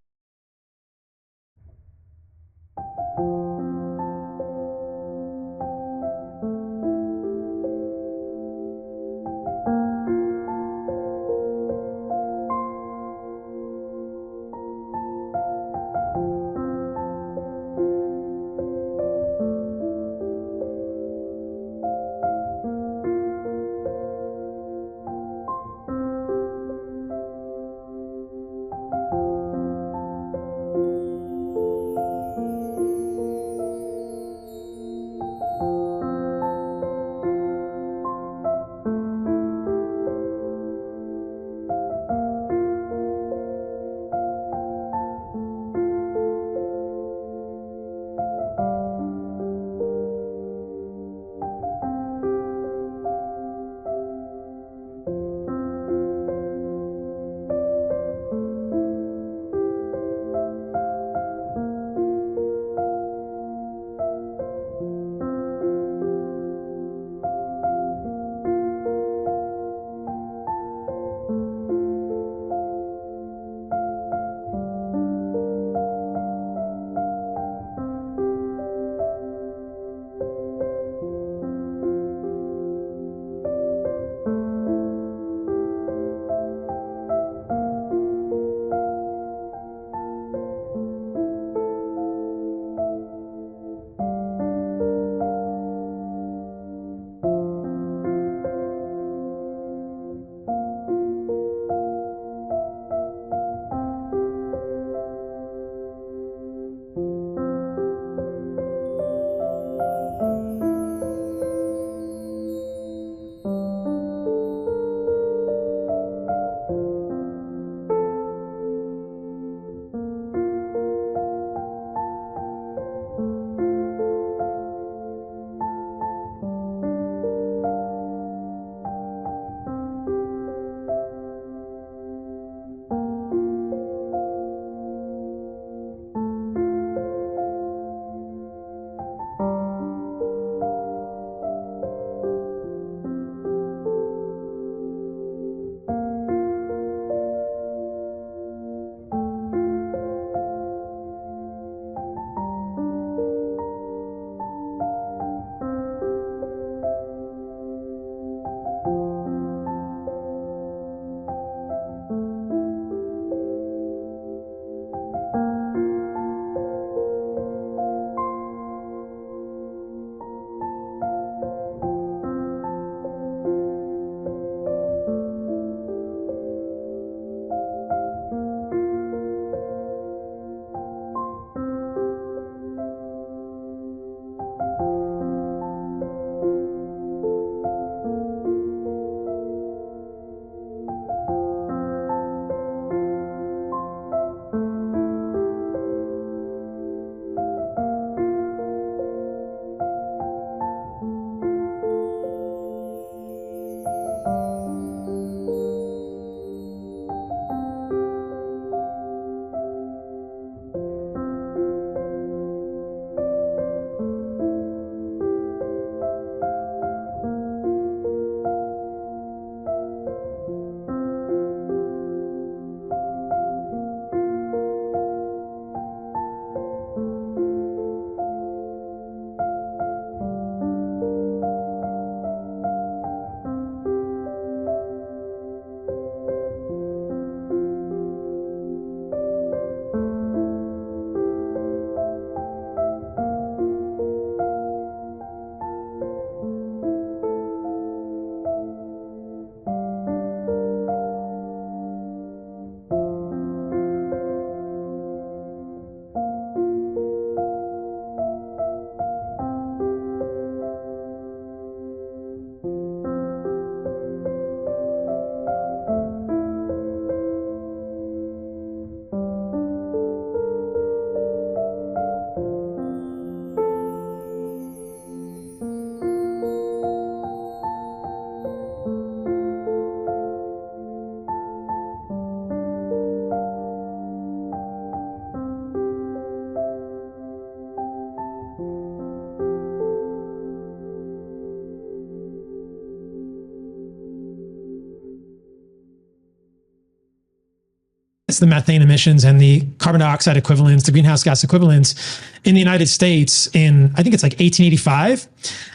the methane emissions and the carbon dioxide equivalents, the greenhouse gas equivalents in the United States in, I think it's like 1885.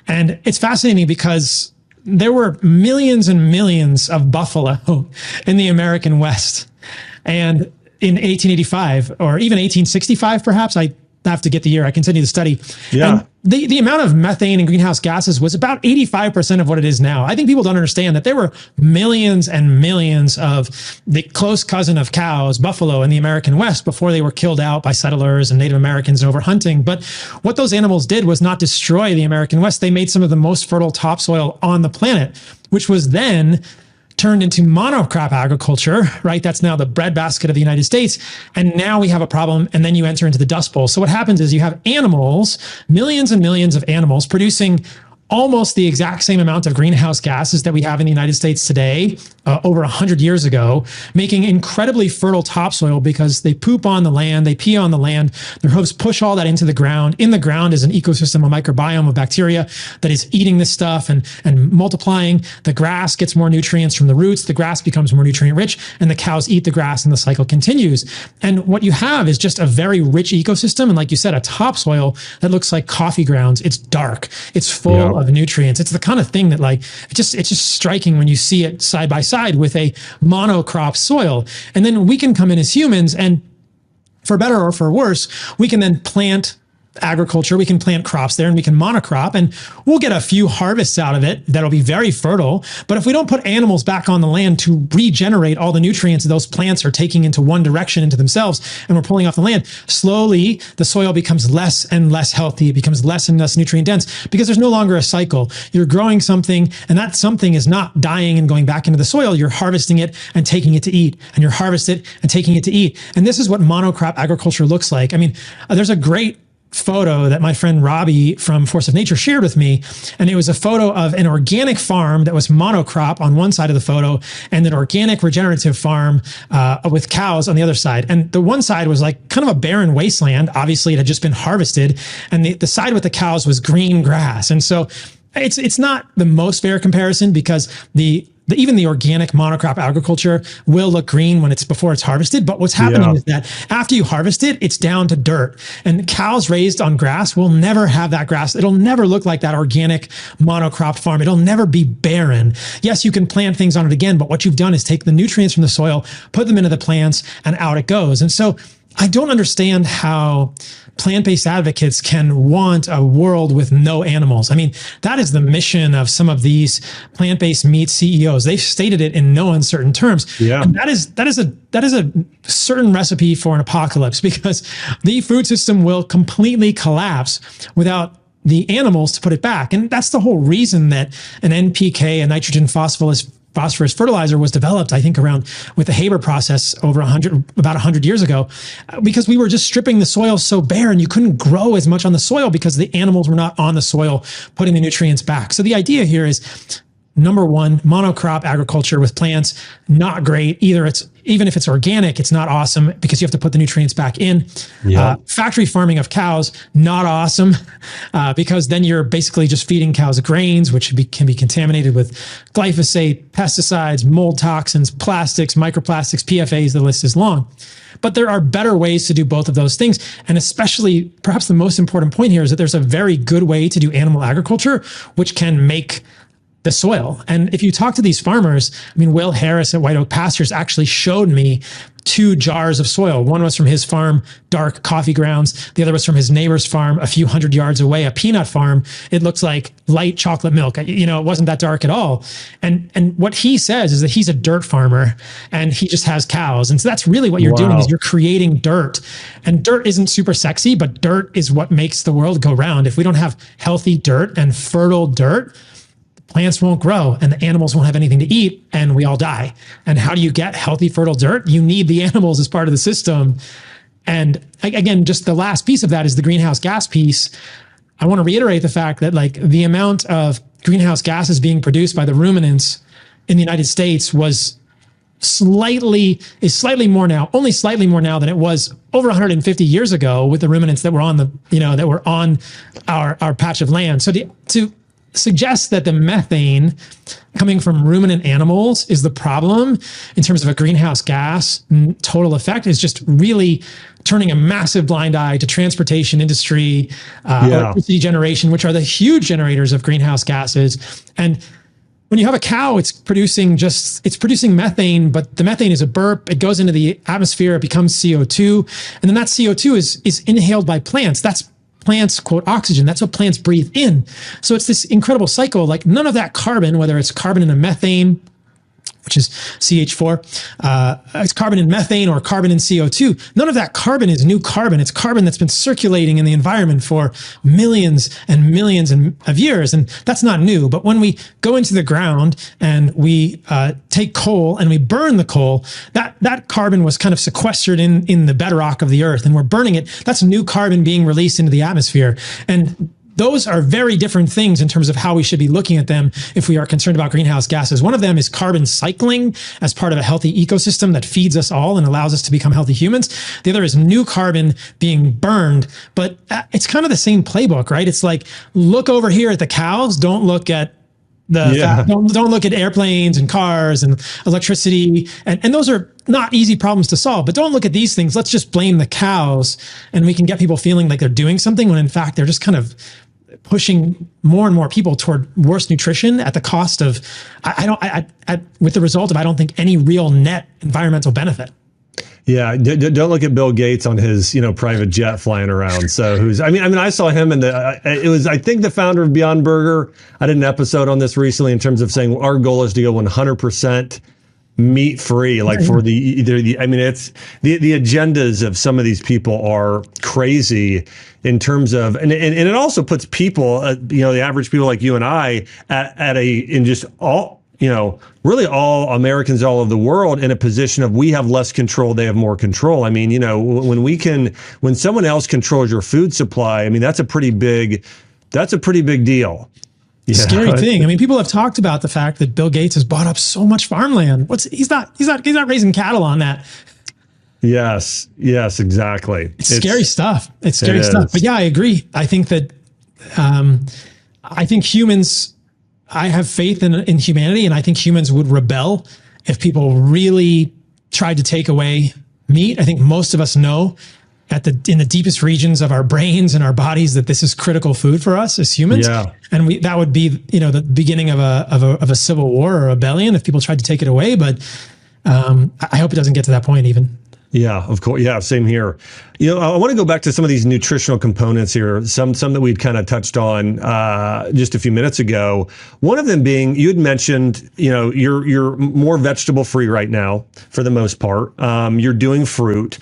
And it's fascinating because there were millions and millions of buffalo in the American West. And in 1885 or even 1865, perhaps, I have to get the year. I can send you the study. Yeah. And the amount of methane and greenhouse gases was about 85% of what it is now. I think people don't understand that there were millions and millions of the close cousin of cows, buffalo, in the American West before they were killed out by settlers and Native Americans and overhunting. But what those animals did was not destroy the American West. They made some of the most fertile topsoil on the planet, which was then turned into monocrop agriculture, right? That's now the breadbasket of the United States. And now we have a problem. And then you enter into the Dust Bowl. So what happens is you have animals, millions and millions of animals producing almost the exact same amount of greenhouse gases that we have in the United States today, over 100 years ago, making incredibly fertile topsoil because they poop on the land, they pee on the land, their hooves push all that into the ground. In the ground is an ecosystem, a microbiome of bacteria that is eating this stuff and multiplying. The grass gets more nutrients from the roots, the grass becomes more nutrient rich, and the cows eat the grass and the cycle continues. And what you have is just a very rich ecosystem. And like you said, a topsoil that looks like coffee grounds. It's dark, it's full of nutrients. It's the kind of thing that it's just striking when you see it side by side with a monocrop soil. And then we can come in as humans and, for better or for worse, we can then plant agriculture, we can plant crops there and we can monocrop and we'll get a few harvests out of it that'll be very fertile. But if we don't put animals back on the land to regenerate all the nutrients that those plants are taking into one direction into themselves and we're pulling off the land, slowly the soil becomes less and less healthy. It becomes less and less nutrient dense because there's no longer a cycle. You're growing something and that something is not dying and going back into the soil. You're harvesting it and taking it to eat, and you're harvesting it and taking it to eat. And this is what monocrop agriculture looks like. I mean, there's a great photo that my friend Robbie from Force of Nature shared with me. And it was a photo of an organic farm that was monocrop on one side of the photo and an organic regenerative farm with cows on the other side. And the one side was like kind of a barren wasteland. Obviously, it had just been harvested. And the side with the cows was green grass. And so it's not the most fair comparison because even the organic monocrop agriculture will look green when before it's harvested. But what's happening is that after you harvest it, it's down to dirt. And cows raised on grass will never have that grass. It'll never look like that organic monocrop farm. It'll never be barren. Yes, you can plant things on it again, but what you've done is take the nutrients from the soil, put them into the plants, and out it goes. And so I don't understand how plant-based advocates can want a world with no animals. I mean, that is the mission of some of these plant-based meat CEOs. They've stated it in no uncertain terms. Yeah. And that is a certain recipe for an apocalypse because the food system will completely collapse without the animals to put it back. And that's the whole reason that an NPK, a nitrogen phosphorus fertilizer, was developed, I think, around with the Haber process about 100 years ago, because we were just stripping the soil so bare and you couldn't grow as much on the soil because the animals were not on the soil putting the nutrients back. So the idea here is, number one, monocrop agriculture with plants, not great. Even if it's organic, it's not awesome because you have to put the nutrients back in. Yeah. Factory farming of cows, not awesome because then you're basically just feeding cows grains, which can be contaminated with glyphosate, pesticides, mold toxins, plastics, microplastics, PFAs, the list is long. But there are better ways to do both of those things. And especially, perhaps the most important point here is that there's a very good way to do animal agriculture, which can make the soil. And if you talk to these farmers, I mean, Will Harris at White Oak Pastures actually showed me 2 jars of soil. One was from his farm, dark coffee grounds. The other was from his neighbor's farm a few hundred yards away, a peanut farm. It looks like light chocolate milk. It wasn't that dark at all. And what he says is that he's a dirt farmer and he just has cows. And so that's really what you're doing is you're creating dirt. And dirt isn't super sexy, but dirt is what makes the world go round. If we don't have healthy dirt and fertile dirt, plants won't grow and the animals won't have anything to eat and we all die. And how do you get healthy, fertile dirt? You need the animals as part of the system. And again, just the last piece of that is the greenhouse gas piece. I want to reiterate the fact that the amount of greenhouse gases being produced by the ruminants in the United States is slightly more now, only slightly more now than it was over 150 years ago with the ruminants that were on our patch of land. So to suggests that the methane coming from ruminant animals is the problem in terms of a greenhouse gas total effect, is just really turning a massive blind eye to transportation industry, electricity generation, which are the huge generators of greenhouse gases. And when you have a cow, it's producing methane, but the methane is a burp. It goes into the atmosphere, it becomes CO2. And then that CO2 is inhaled by plants. That's plants, quote, oxygen. That's what plants breathe in. So it's this incredible cycle. Like none of that carbon, whether it's carbon in a methane, which is CH4, it's carbon in methane or carbon in CO2. None of that carbon is new carbon. It's carbon that's been circulating in the environment for millions and millions of years. And that's not new. But when we go into the ground and we take coal and we burn the coal, that carbon was kind of sequestered in the bedrock of the earth, and we're burning it. That's new carbon being released into the atmosphere. And those are very different things in terms of how we should be looking at them if we are concerned about greenhouse gases. One of them is carbon cycling as part of a healthy ecosystem that feeds us all and allows us to become healthy humans. The other is new carbon being burned, but it's kind of the same playbook, right? It's like, look over here at the cows. Don't look at don't look at airplanes and cars and electricity. And those are not easy problems to solve, but don't look at these things. Let's just blame the cows, and we can get people feeling like they're doing something when in fact they're just kind of pushing more and more people toward worse nutrition at the cost of, with the result of, I don't think any real net environmental benefit. Yeah, don't look at Bill Gates on his, private jet flying around. So I saw him in I think the founder of Beyond Burger. I did an episode on this recently in terms of saying our goal is to go 100% meat free, like for the agendas of some of these people are crazy in terms of, and it also puts people, the average people like you and I really all Americans all over the world in a position of, we have less control, they have more control. I mean, when someone else controls your food supply, I mean, that's a pretty big deal. Yeah. Scary thing. I mean, people have talked about the fact that Bill Gates has bought up so much farmland. He's not raising cattle on that. Yes, exactly. It's scary stuff. It's scary stuff. But yeah, I agree. I think that, I think humans, I have faith in humanity, and I think humans would rebel if people really tried to take away meat. I think most of us know in the deepest regions of our brains and our bodies that this is critical food for us as humans. Yeah. And that would be, the beginning of a civil war or a rebellion if people tried to take it away. But I hope it doesn't get to that point even. Yeah, of course. Yeah, same here. I want to go back to some of these nutritional components here, some that we'd kind of touched on just a few minutes ago. One of them being, you had mentioned, you're more vegetable free right now for the most part. You're doing fruit.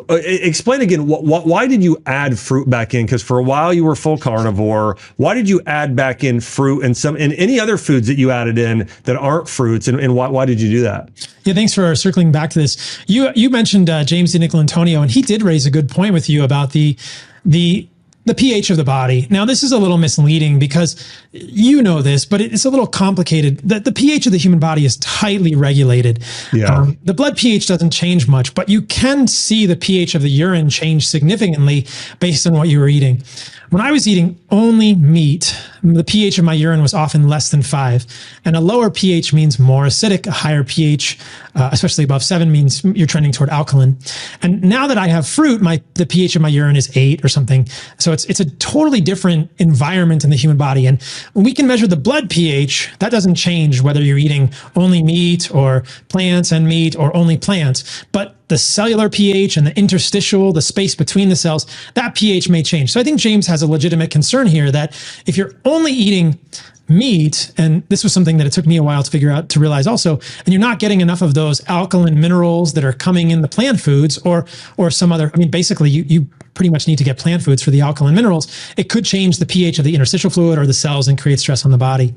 Explain again, why did you add fruit back in? Because for a while you were full carnivore. Why did you add back in fruit and any other foods that you added in that aren't fruits? And why did you do that? Yeah, thanks for circling back to this. You mentioned James DiNicolantonio, and he did raise a good point with you about the pH of the body. Now, this is a little misleading because you know this, but it's a little complicated. The pH of the human body is tightly regulated. Yeah. The blood pH doesn't change much, but you can see the pH of the urine change significantly based on what you were eating. When I was eating only meat, the pH of my urine was often less than 5. And a lower pH means more acidic. A higher pH, especially above 7, means you're trending toward alkaline. And now that I have fruit, the pH of my urine is 8 or something. So it's a totally different environment in the human body. And when we can measure the blood pH, that doesn't change whether you're eating only meat or plants and meat or only plants. But the cellular pH and the interstitial, the space between the cells, that pH may change. So I think James has a legitimate concern here that if you're only eating meat, and this was something that it took me a while to realize also, and you're not getting enough of those alkaline minerals that are coming in the plant foods or some other, basically you pretty much need to get plant foods for the alkaline minerals. It could change the pH of the interstitial fluid or the cells and create stress on the body.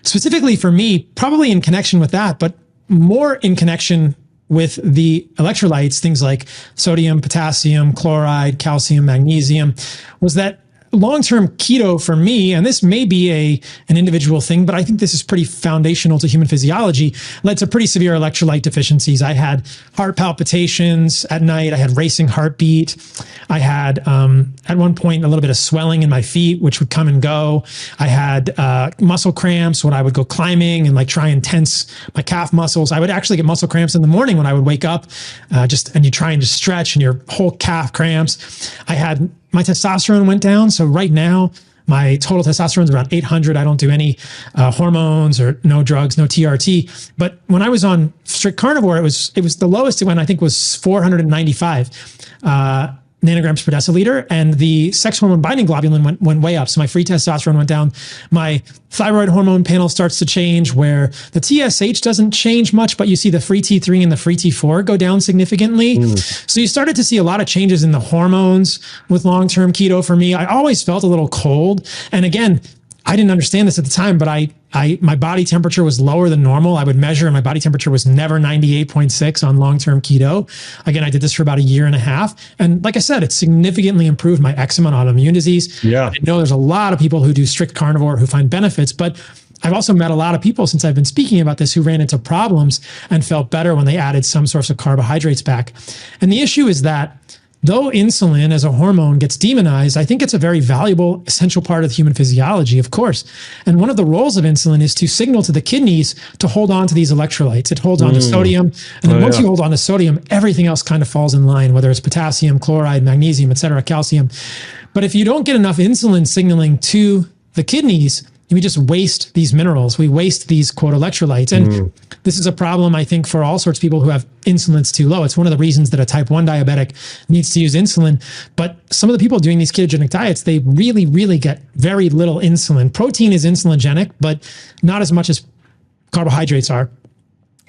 Specifically for me, probably in connection with that, but more in connection with the electrolytes, things like sodium, potassium, chloride, calcium, magnesium, was that long-term keto for me, and this may be an individual thing, but I think this is pretty foundational to human physiology, led to pretty severe electrolyte deficiencies. I had heart palpitations at night. I had racing heartbeat. I had, at one point, a little bit of swelling in my feet, which would come and go. I had muscle cramps when I would go climbing and like try and tense my calf muscles. I would actually get muscle cramps in the morning when I would wake up, and you try and just stretch and your whole calf cramps. My testosterone went down. So right now, my total testosterone is around 800. I don't do any hormones or no drugs, no TRT. But when I was on strict carnivore, it was the lowest it went, I think, was 495 nanograms per deciliter. And the sex hormone binding globulin went way up. So my free testosterone went down. My thyroid hormone panel starts to change, where the TSH doesn't change much, but you see the free T3 and the free T4 go down significantly. So you started to see a lot of changes in the hormones with long-term keto for me. I always felt a little cold. And again, I didn't understand this at the time, but my body temperature was lower than normal. I would measure and my body temperature was never 98.6 on long-term keto. Again, I did this for about a year and a half. And like I said, it significantly improved my eczema and autoimmune disease. Yeah. I know there's a lot of people who do strict carnivore who find benefits, but I've also met a lot of people since I've been speaking about this who ran into problems and felt better when they added some source of carbohydrates back. And the issue is that though insulin as a hormone gets demonized, I think it's a very valuable, essential part of human physiology, of course. And one of the roles of insulin is to signal to the kidneys to hold on to these electrolytes. It holds on to sodium. And then once you hold on to sodium, everything else kind of falls in line, whether it's potassium, chloride, magnesium, et cetera, calcium. But if you don't get enough insulin signaling to the kidneys, we just waste these minerals. We waste these quote electrolytes. And this is a problem, I think, for all sorts of people who have insulin's too low. It's one of the reasons that a type 1 diabetic needs to use insulin. But some of the people doing these ketogenic diets, they really, really get very little insulin. Protein is insulinogenic, but not as much as carbohydrates are.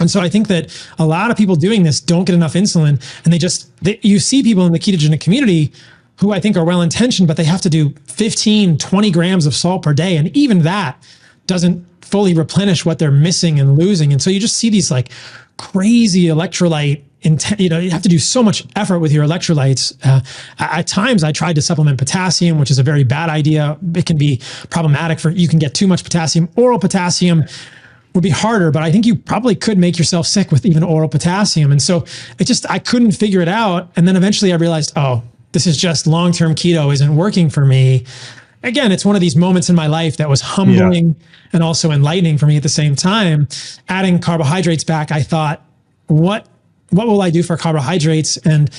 And so I think that a lot of people doing this don't get enough insulin. And you see people in the ketogenic community who I think are well-intentioned, but they have to do 15, 20 grams of salt per day. And even that doesn't fully replenish what they're missing and losing. And so you just see these like crazy electrolyte, you have to do so much effort with your electrolytes. At times I tried to supplement potassium, which is a very bad idea. It can be problematic you can get too much potassium. Oral potassium would be harder, but I think you probably could make yourself sick with even oral potassium. And so I couldn't figure it out. And then eventually I realized, this is just long-term keto isn't working for me. Again, it's one of these moments in my life that was humbling and also enlightening for me at the same time. Adding carbohydrates back, I thought, what will I do for carbohydrates? And,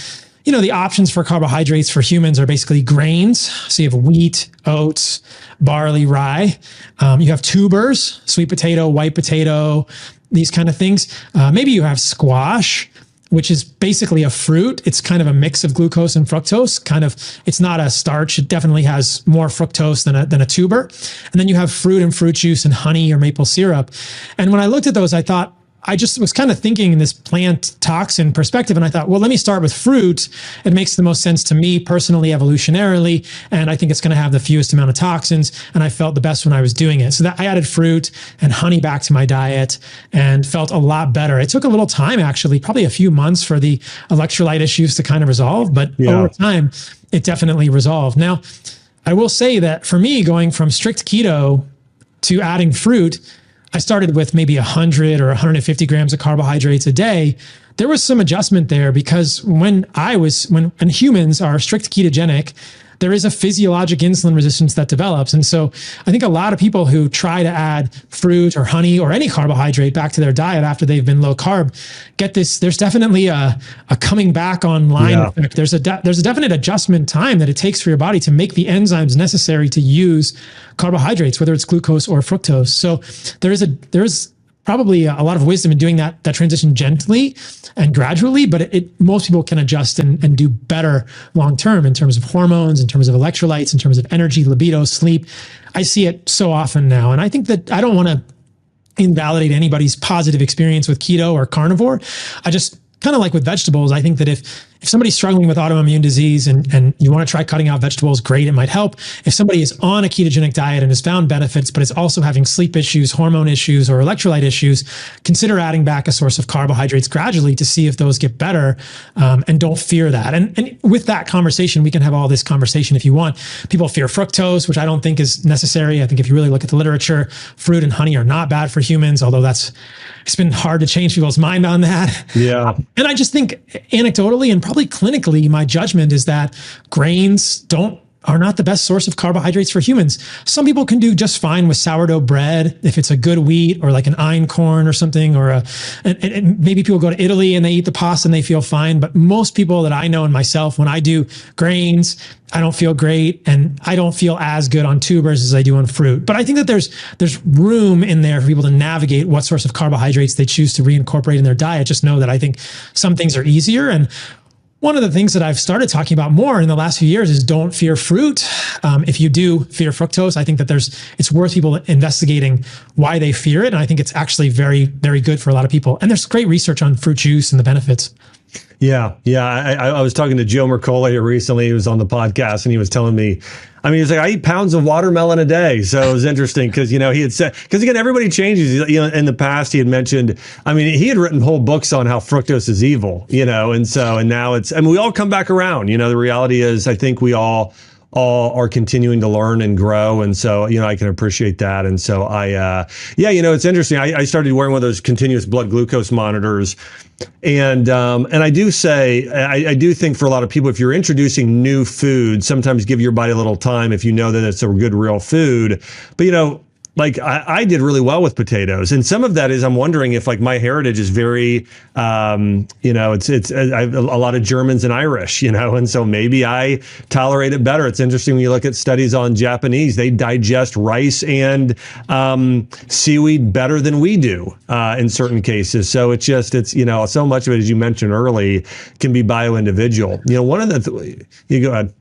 the options for carbohydrates for humans are basically grains. So you have wheat, oats, barley, rye. You have tubers, sweet potato, white potato, these kind of things. Maybe you have squash, which is basically a fruit. It's kind of a mix of glucose and fructose. It's not a starch. It definitely has more fructose than a tuber. And then you have fruit and fruit juice and honey or maple syrup. And when I looked at those, I thought, I just was kind of thinking in this plant toxin perspective. And I thought, well, let me start with fruit. It makes the most sense to me personally, evolutionarily. And I think it's going to have the fewest amount of toxins. And I felt the best when I was doing it. So that I added fruit and honey back to my diet and felt a lot better. It took a little time, actually, probably a few months for the electrolyte issues to kind of resolve. But over time, it definitely resolved. Now, I will say that for me, going from strict keto to adding fruit, I started with maybe 100 or 150 grams of carbohydrates a day. There was some adjustment there because when humans are strict ketogenic, there is a physiologic insulin resistance that develops. And so I think a lot of people who try to add fruit or honey or any carbohydrate back to their diet after they've been low carb get this. There's definitely a coming back online effect. There's a definite adjustment time that it takes for your body to make the enzymes necessary to use carbohydrates, whether it's glucose or fructose. So there is probably a lot of wisdom in doing that transition gently and gradually, but most people can adjust and do better long-term in terms of hormones, in terms of electrolytes, in terms of energy, libido, sleep. I see it so often now. And I think that I don't want to invalidate anybody's positive experience with keto or carnivore. I just kind of like with vegetables. I think that if if somebody's struggling with autoimmune disease and you want to try cutting out vegetables, great, it might help. If somebody is on a ketogenic diet and has found benefits, but is also having sleep issues, hormone issues, or electrolyte issues, consider adding back a source of carbohydrates gradually to see if those get better, and don't fear that. And with that conversation, we can have all this conversation if you want. People fear fructose, which I don't think is necessary. I think if you really look at the literature, fruit and honey are not bad for humans, although it's been hard to change people's mind on that. Yeah. And I just think anecdotally and probably clinically, my judgment is that grains are not the best source of carbohydrates for humans. Some people can do just fine with sourdough bread if it's a good wheat or like an einkorn or something, or and maybe people go to Italy and they eat the pasta and they feel fine. But most people that I know and myself, when I do grains, I don't feel great, and I don't feel as good on tubers as I do on fruit. But I think that there's room in there for people to navigate what source of carbohydrates they choose to reincorporate in their diet. Just know that I think some things are easier. And one of the things that I've started talking about more in the last few years is don't fear fruit. If you do fear fructose, I think that it's worth people investigating why they fear it. And I think it's actually very, very good for a lot of people. And there's great research on fruit juice and the benefits. Yeah. I was talking to Joe Mercola here recently. He was on the podcast and he was telling me, he was like, I eat pounds of watermelon a day. So it was interesting because, he had said, because again, everybody changes. In the past, he had mentioned, he had written whole books on how fructose is evil, and now we all come back around. The reality is, I think we all are continuing to learn and grow. And so, I can appreciate that. And so it's interesting. I started wearing one of those continuous blood glucose monitors. And I do say, I do think for a lot of people, if you're introducing new food, sometimes give your body a little time if you know that it's a good, real food. But, like I did really well with potatoes, and some of that is I'm wondering if like my heritage is very, it's I have a lot of Germans and Irish, and so maybe I tolerate it better. It's interesting when you look at studies on Japanese; they digest rice and seaweed better than we do in certain cases. So it's so much of it, as you mentioned early, can be bio-individual. One of the you go ahead.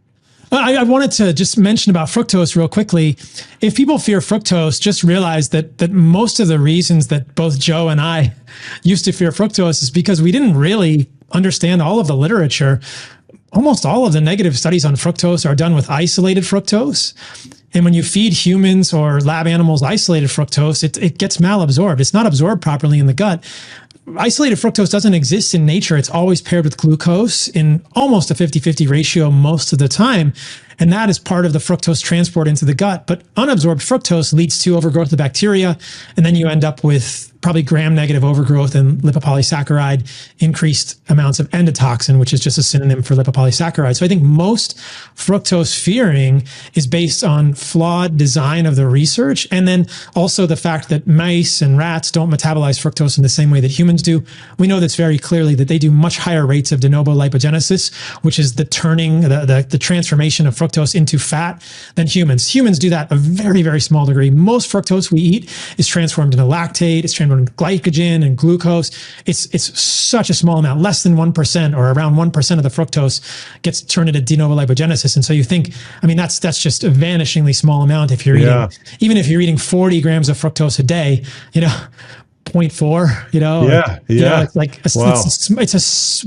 I wanted to just mention about fructose real quickly. If people fear fructose, just realize that most of the reasons that both Joe and I used to fear fructose is because we didn't really understand all of the literature. Almost all of the negative studies on fructose are done with isolated fructose. And when you feed humans or lab animals isolated fructose, it gets malabsorbed. It's not absorbed properly in the gut. Isolated fructose doesn't exist in nature. It's always paired with glucose in almost a 50-50 ratio most of the time. And that is part of the fructose transport into the gut. But unabsorbed fructose leads to overgrowth of bacteria. And then you end up with probably gram-negative overgrowth and lipopolysaccharide, increased amounts of endotoxin, which is just a synonym for lipopolysaccharide. So I think most fructose fearing is based on flawed design of the research. And then also the fact that mice and rats don't metabolize fructose in the same way that humans do. We know this very clearly, that they do much higher rates of de novo lipogenesis, which is the turning, the transformation of fructose into fat, than humans. Humans do that a very, very small degree. Most fructose we eat is transformed into lactate, it's transformed into glycogen and glucose. It's such a small amount, less than 1% or around 1% of the fructose gets turned into de novo lipogenesis. And so you think, that's just a vanishingly small amount if you're eating, even if you're eating 40 grams of fructose a day, 0.4, it's like it's a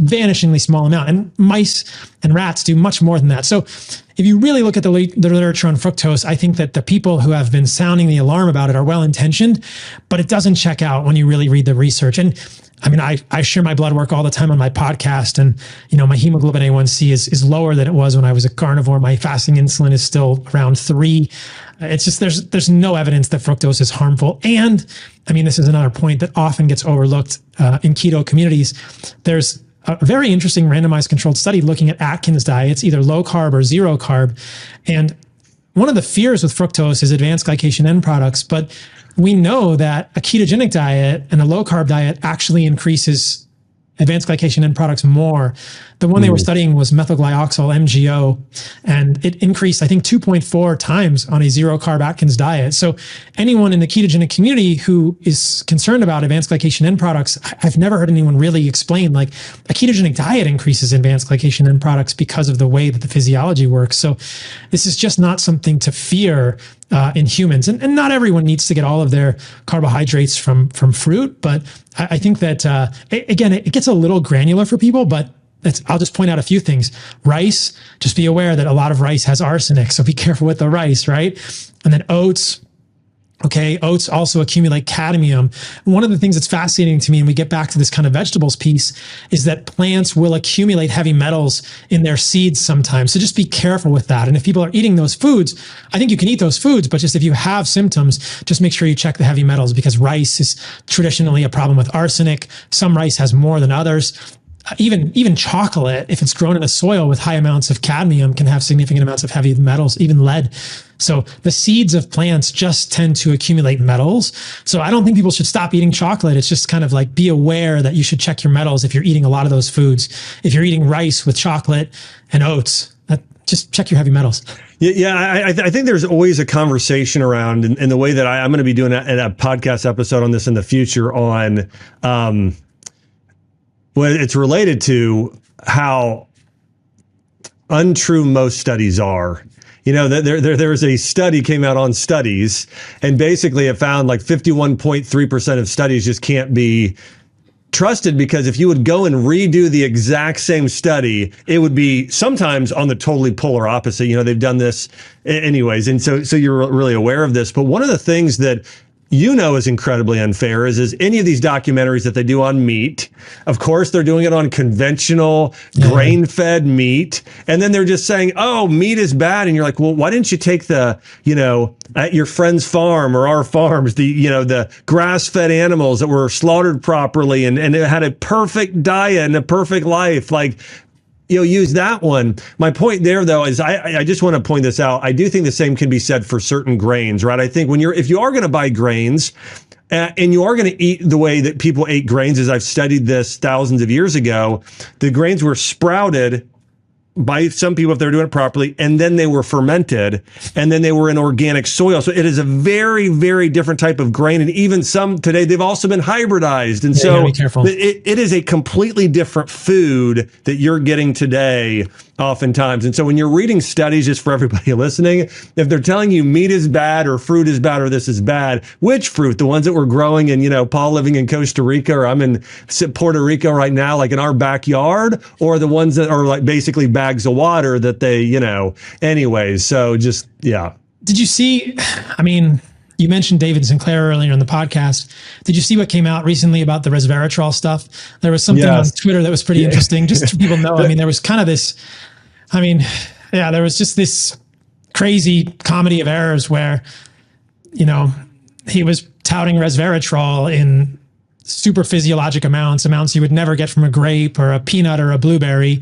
vanishingly small amount, and mice and rats do much more than that. So if you really look at the literature on fructose, I think that the people who have been sounding the alarm about it are well-intentioned, but it doesn't check out when you really read the research. And I share my blood work all the time on my podcast, and my hemoglobin A1C is lower than it was when I was a carnivore. My fasting insulin is still around 3. It's just there's no evidence that fructose is harmful. And this is another point that often gets overlooked in keto communities. There's a very interesting randomized controlled study looking at Atkins diets, either low carb or zero carb. And one of the fears with fructose is advanced glycation end products, but we know that a ketogenic diet and a low carb diet actually increases advanced glycation end products more. The one they were studying was methylglyoxal, MGO, and it increased, I think, 2.4 times on a zero carb Atkins diet. So anyone in the ketogenic community who is concerned about advanced glycation end products, I've never heard anyone really explain like a ketogenic diet increases advanced glycation end products because of the way that the physiology works. So this is just not something to fear in humans. And not everyone needs to get all of their carbohydrates from fruit, but I think that, again, it gets a little granular for people, but I'll just point out a few things. Rice, just be aware that a lot of rice has arsenic. So be careful with the rice, right? And then oats. Okay. Oats also accumulate cadmium. One of the things that's fascinating to me, and we get back to this kind of vegetables piece, is that plants will accumulate heavy metals in their seeds sometimes. So just be careful with that. And if people are eating those foods, I think you can eat those foods, but just if you have symptoms, just make sure you check the heavy metals, because rice is traditionally a problem with arsenic. Some rice has more than others. Even chocolate, if it's grown in a soil with high amounts of cadmium, can have significant amounts of heavy metals, even lead. So the seeds of plants just tend to accumulate metals. So I don't think people should stop eating chocolate. It's just kind of like, be aware that you should check your metals if you're eating a lot of those foods. If you're eating rice with chocolate and oats, just check your heavy metals. Yeah, I think there's always a conversation around, and the way that I'm going to be doing a podcast episode on this in the future on, well, it's related to how untrue most studies are. You know, there was a study came out on studies, and basically it found like 51.3% of studies just can't be trusted, because if you would go and redo the exact same study, it would be sometimes on the totally polar opposite. You know, they've done this anyways. And so you're really aware of this. But one of the things that is incredibly unfair is any of these documentaries that they do on meat. Of course, they're doing it on conventional grain-fed meat. And then they're just saying, oh, meat is bad. And you're like, well, why didn't you take at your friend's farm or our farms, the grass-fed animals that were slaughtered properly and it had a perfect diet and a perfect life? Like, use that one. My point there, though, is I just want to point this out. I do think the same can be said for certain grains, right? I think if you are going to buy grains and you are going to eat the way that people ate grains, as I've studied this thousands of years ago, the grains were sprouted by some people if they're doing it properly, and then they were fermented, and then they were in organic soil. So it is a very, very different type of grain. And even some today, they've also been hybridized. And so be careful. It is a completely different food that you're getting today oftentimes. And so when you're reading studies, just for everybody listening, if they're telling you meat is bad or fruit is bad or this is bad, which fruit? The ones that we're growing in, Paul living in Costa Rica, or I'm in Puerto Rico right now, like in our backyard, or the ones that are like basically bags of water that they, anyways. So just, yeah. Did you see, you mentioned David Sinclair earlier in the podcast. Did you see what came out recently about the resveratrol stuff? There was something on Twitter that was pretty interesting, just so people know. There was kind of this, there was just this crazy comedy of errors where, he was touting resveratrol in super physiologic amounts you would never get from a grape or a peanut or a blueberry,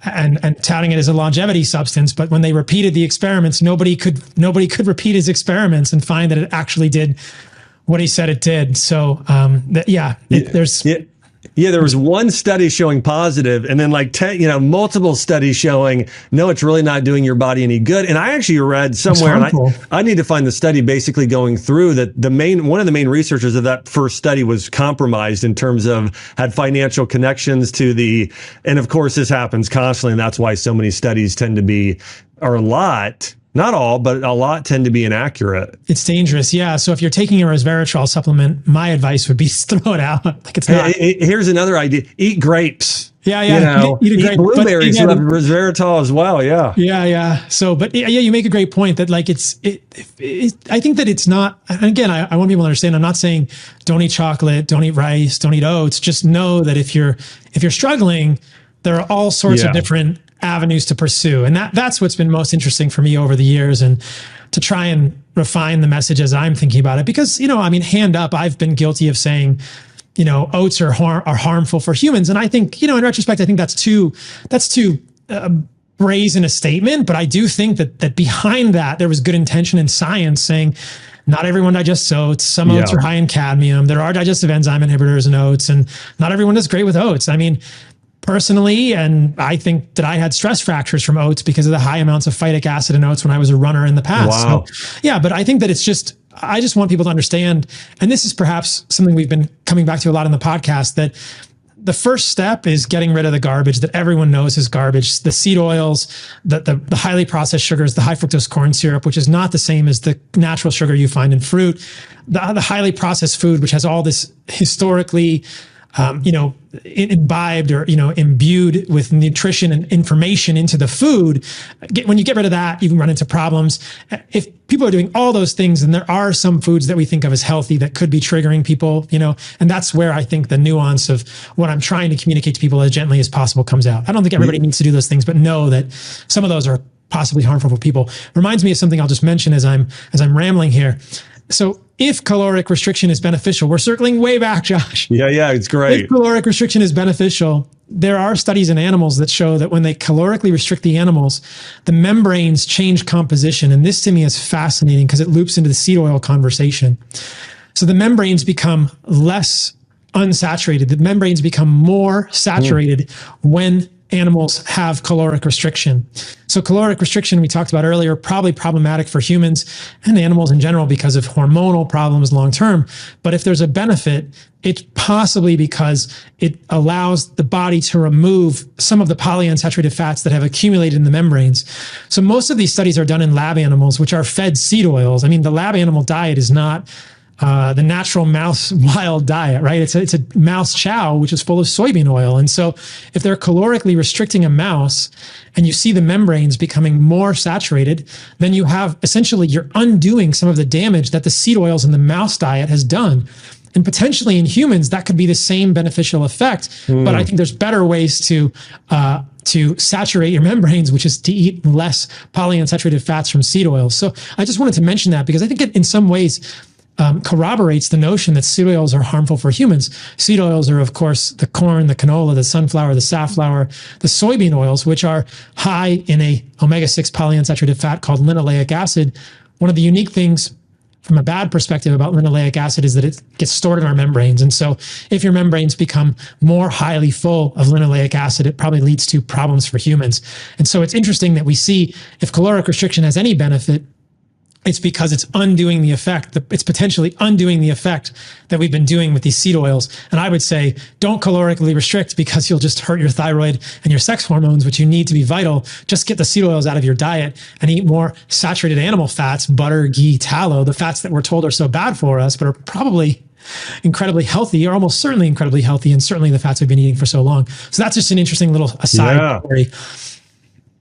and touting it as a longevity substance. But when they repeated the experiments, nobody could repeat his experiments and find that it actually did what he said it did. So, there was one study showing positive, and then like 10, multiple studies showing, no, it's really not doing your body any good. And I actually read somewhere, and I need to find the study basically going through that one of the main researchers of that first study was compromised in terms of had financial connections to and of course this happens constantly. And that's why so many studies tend to be, or a lot, not all, but a lot tend to be inaccurate. It's dangerous. Yeah. So if you're taking a resveratrol supplement, my advice would be throw it out. Like it's not. Here's another idea. Eat grapes. Yeah. Eat blueberries have resveratrol as well. Yeah. Yeah. So, but you make a great point that like I think that it's not, and again, I want people to understand, I'm not saying don't eat chocolate, don't eat rice, don't eat oats. Just know that if you're struggling, there are all sorts of different avenues to pursue. And that's what's been most interesting for me over the years, and to try and refine the message as I'm thinking about it. Because, hand up, I've been guilty of saying, oats are harmful for humans. And I think, in retrospect, I think that's too brazen a statement. But I do think that behind that, there was good intention in science saying, not everyone digests oats. Some oats are high in cadmium. There are digestive enzyme inhibitors in oats, and not everyone does great with oats. Personally, and I think that I had stress fractures from oats because of the high amounts of phytic acid in oats when I was a runner in the past. Wow. So, but I think that I just want people to understand, and this is perhaps something we've been coming back to a lot in the podcast, that the first step is getting rid of the garbage that everyone knows is garbage, the seed oils, the highly processed sugars, the high fructose corn syrup, which is not the same as the natural sugar you find in fruit, the highly processed food, which has all this historically imbibed or, imbued with nutrition and information into the food. When you get rid of that, you can run into problems. If people are doing all those things, and there are some foods that we think of as healthy that could be triggering people, and that's where I think the nuance of what I'm trying to communicate to people as gently as possible comes out. I don't think everybody needs to do those things, but know that some of those are possibly harmful for people. Reminds me of something I'll just mention as I'm rambling here. So if caloric restriction is beneficial, we're circling way back, Josh. Yeah, it's great. If caloric restriction is beneficial, there are studies in animals that show that when they calorically restrict the animals, the membranes change composition. And this to me is fascinating because it loops into the seed oil conversation. So the membranes become less unsaturated. The membranes become more saturated when animals have caloric restriction. So caloric restriction, we talked about earlier, probably problematic for humans and animals in general because of hormonal problems long-term. But if there's a benefit, it's possibly because it allows the body to remove some of the polyunsaturated fats that have accumulated in the membranes. So most of these studies are done in lab animals, which are fed seed oils. I mean, the lab animal diet is not the natural mouse wild diet, right? It's a mouse chow, which is full of soybean oil. And so if they're calorically restricting a mouse and you see the membranes becoming more saturated, then you have essentially, you're undoing some of the damage that the seed oils in the mouse diet has done. And potentially in humans, that could be the same beneficial effect. But I think there's better ways to saturate your membranes, which is to eat less polyunsaturated fats from seed oils. So I just wanted to mention that because I think it in some ways corroborates the notion that seed oils are harmful for humans. Seed oils are, of course, the corn, the canola, the sunflower, the safflower, the soybean oils, which are high in a omega-6 polyunsaturated fat called linoleic acid. One of the unique things from a bad perspective about linoleic acid is that it gets stored in our membranes. And so if your membranes become more highly full of linoleic acid, it probably leads to problems for humans. And so it's interesting that we see if caloric restriction has any benefit, it's because it's undoing the effect. It's potentially undoing the effect that we've been doing with these seed oils. And I would say don't calorically restrict because you'll just hurt your thyroid and your sex hormones, which you need to be vital. Just get the seed oils out of your diet and eat more saturated animal fats, butter, ghee, tallow, the fats that we're told are so bad for us, but are probably incredibly healthy, or almost certainly incredibly healthy, and certainly the fats we've been eating for so long. So that's just an interesting little aside story.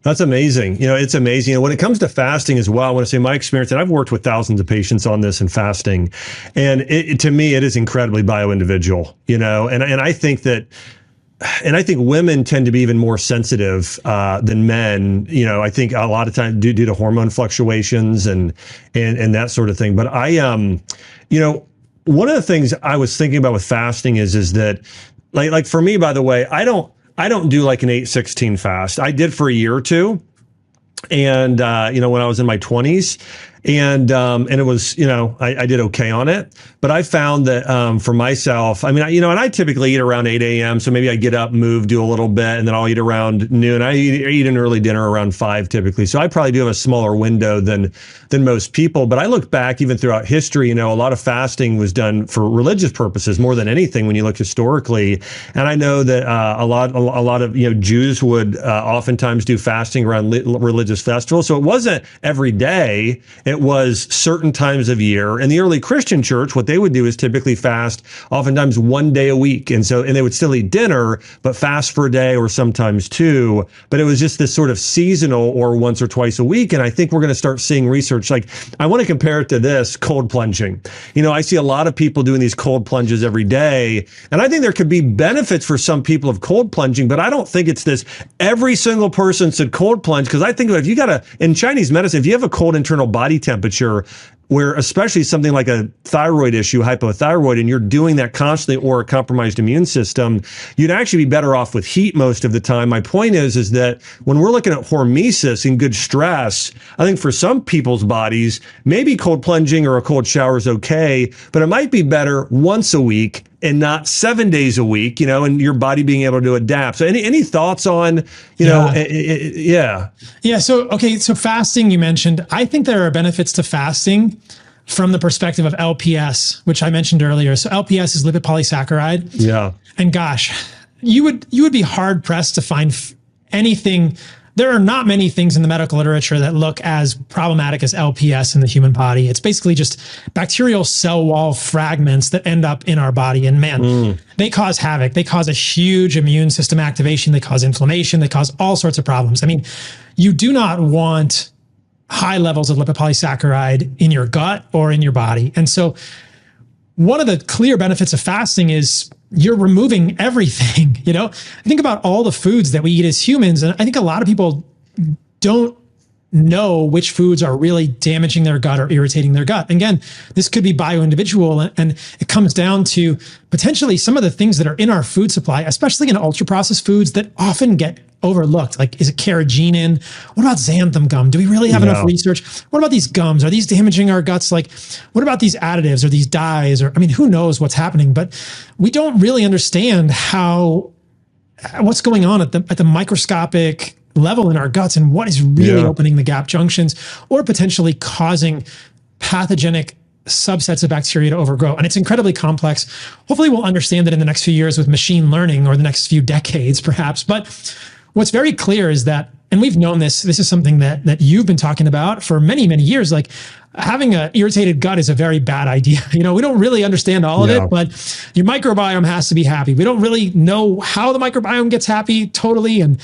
That's amazing. It's amazing. When it comes to fasting as well, I want to say my experience, and I've worked with thousands of patients on this and fasting, and to me, it is incredibly bio-individual, and I think that, and I think women tend to be even more sensitive than men. I think a lot of times due to hormone fluctuations and that sort of thing. But one of the things I was thinking about with fasting is that, like for me, by the way, I don't do like an 8-16 fast. I did for a year or two. And, when I was in my 20s, and it was, I did okay on it, but I found that, for myself, and I typically eat around 8 a.m. So maybe I get up, move, do a little bit, and then I'll eat around noon. I eat an early dinner around 5 typically. So I probably do have a smaller window than most people. But I look back even throughout history, a lot of fasting was done for religious purposes more than anything when you look historically. And I know that, a lot of, Jews would, oftentimes do fasting around religious festivals. So it wasn't every day. It was certain times of year. In the early Christian church, what they would do is typically fast oftentimes 1 day a week. And they would still eat dinner, but fast for a day or sometimes 2. But it was just this sort of seasonal or once or twice a week. And I think we're going to start seeing research. Like I want to compare it to this cold plunging. I see a lot of people doing these cold plunges every day. And I think there could be benefits for some people of cold plunging, but I don't think it's this every single person should cold plunge. Because I think if you in Chinese medicine, if you have a cold internal body temperature, where especially something like a thyroid issue, hypothyroid, and you're doing that constantly or a compromised immune system, you'd actually be better off with heat most of the time. My point is that when we're looking at hormesis and good stress, I think for some people's bodies, maybe cold plunging or a cold shower is okay, but it might be better once a week and not 7 days a week, and your body being able to adapt. So any thoughts on, Yeah. So fasting, you mentioned, I think there are benefits to fasting from the perspective of LPS, which I mentioned earlier. So LPS is lipid polysaccharide. Yeah. And gosh, you would be hard pressed to find anything there are not many things in the medical literature that look as problematic as LPS in the human body. It's basically just bacterial cell wall fragments that end up in our body. And man, they cause havoc. They cause a huge immune system activation. They cause inflammation. They cause all sorts of problems. I mean, you do not want high levels of lipopolysaccharide in your gut or in your body. And so one of the clear benefits of fasting is you're removing everything. Think about all the foods that we eat as humans. And I think a lot of people don't know which foods are really damaging their gut or irritating their gut. Again, this could be bio-individual, and it comes down to potentially some of the things that are in our food supply, especially in ultra-processed foods that often get overlooked. Like, is it carrageenan? What about xanthan gum? Do we really have enough research? What about these gums? Are these damaging our guts? Like, what about these additives or these dyes? Or, I mean, who knows what's happening? But we don't really understand what's going on at the microscopic level in our guts and what is really opening the gap junctions or potentially causing pathogenic subsets of bacteria to overgrow. And it's incredibly complex. Hopefully we'll understand it in the next few years with machine learning, or the next few decades perhaps. But what's very clear is that, and we've known this is something that you've been talking about for many, many years, like having an irritated gut is a very bad idea. We don't really understand all of it, but your microbiome has to be happy. We don't really know how the microbiome gets happy totally. And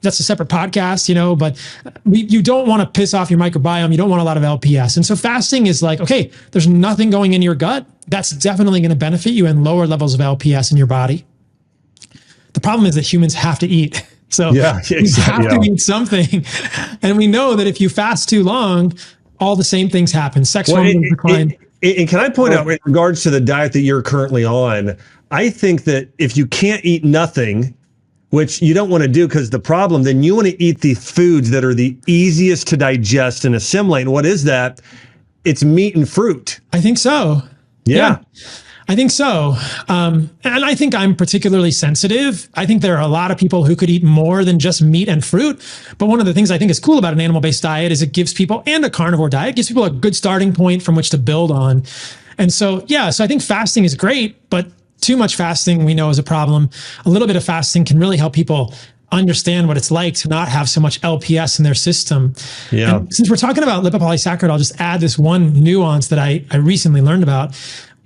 that's a separate podcast, but you don't want to piss off your microbiome. You don't want a lot of LPS. And so fasting is like, okay, there's nothing going in your gut. That's definitely going to benefit you and lower levels of LPS in your body. The problem is that humans have to eat. So you have to eat something. And we know that if you fast too long, all the same things happen. Sex hormones decline. And can I point out, in regards to the diet that you're currently on, I think that if you can't eat nothing, which you don't want to do because the problem, then you want to eat the foods that are the easiest to digest and assimilate. And what is that? It's meat and fruit. I think so. Yeah. I think so. And I think I'm particularly sensitive. I think there are a lot of people who could eat more than just meat and fruit. But one of the things I think is cool about an animal-based diet is it gives people, and a carnivore diet, gives people a good starting point from which to build on. And so, so I think fasting is great, but too much fasting we know is a problem. A little bit of fasting can really help people understand what it's like to not have so much LPS in their system. Yeah. And since we're talking about lipopolysaccharide, I'll just add this one nuance that I recently learned about.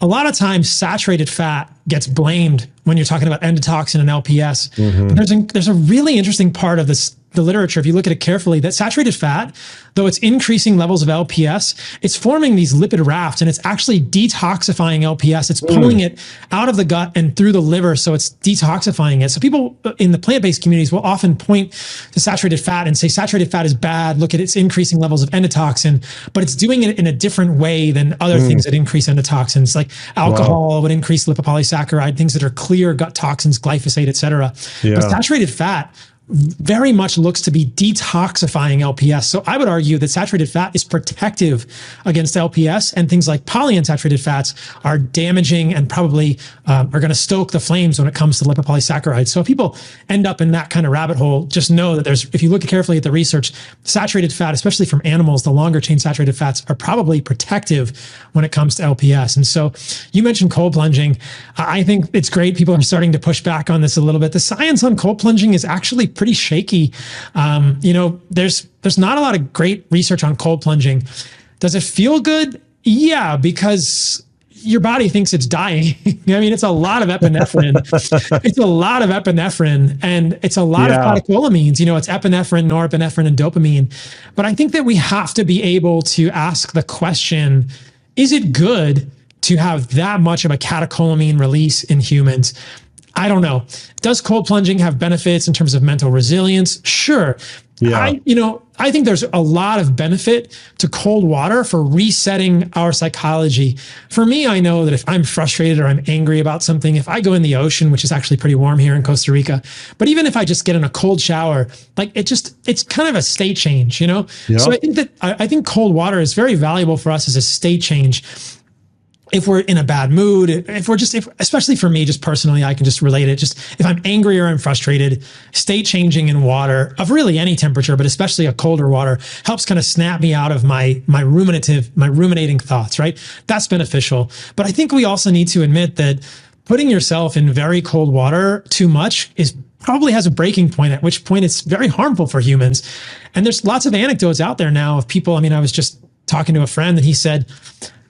A lot of times saturated fat gets blamed when you're talking about endotoxin and LPS. But there's a really interesting part of the literature, if you look at it carefully, that saturated fat, though it's increasing levels of LPS, it's forming these lipid rafts, and it's actually detoxifying LPS. It's pulling it out of the gut and through the liver, so it's detoxifying it. So people in the plant-based communities will often point to saturated fat and say saturated fat is bad. Look at its increasing levels of endotoxin, but it's doing it in a different way than other things that increase endotoxins, like alcohol would increase lipopolysaccharide, things that are clear gut toxins, glyphosate, et cetera. But saturated fat very much looks to be detoxifying LPS. So I would argue that saturated fat is protective against LPS, and things like polyunsaturated fats are damaging and probably are going to stoke the flames when it comes to lipopolysaccharides. So if people end up in that kind of rabbit hole, just know that if you look carefully at the research, saturated fat, especially from animals, the longer chain saturated fats are probably protective when it comes to LPS. And so you mentioned cold plunging. I think it's great. People are starting to push back on this a little bit. The science on cold plunging is actually pretty shaky. There's not a lot of great research on cold plunging. Does it feel good? Yeah, because your body thinks it's dying. I mean, it's a lot of epinephrine. It's a lot of epinephrine, and it's a lot of catecholamines. It's epinephrine, norepinephrine, and dopamine. But I think that we have to be able to ask the question, is it good to have that much of a catecholamine release in humans? I don't know. Does cold plunging have benefits in terms of mental resilience? Sure. Yeah. I think there's a lot of benefit to cold water for resetting our psychology. For me, I know that if I'm frustrated or I'm angry about something, if I go in the ocean, which is actually pretty warm here in Costa Rica, but even if I just get in a cold shower, like it's kind of a state change, Yep. So I think cold water is very valuable for us as a state change. If we're in a bad mood, especially for me, just personally, I can just relate it. Just if I'm angry or I'm frustrated, state changing in water of really any temperature, but especially a colder water, helps kind of snap me out of my ruminating thoughts, right? That's beneficial. But I think we also need to admit that putting yourself in very cold water too much is probably has a breaking point, at which point it's very harmful for humans. And there's lots of anecdotes out there now of people. I mean, I was just talking to a friend and he said,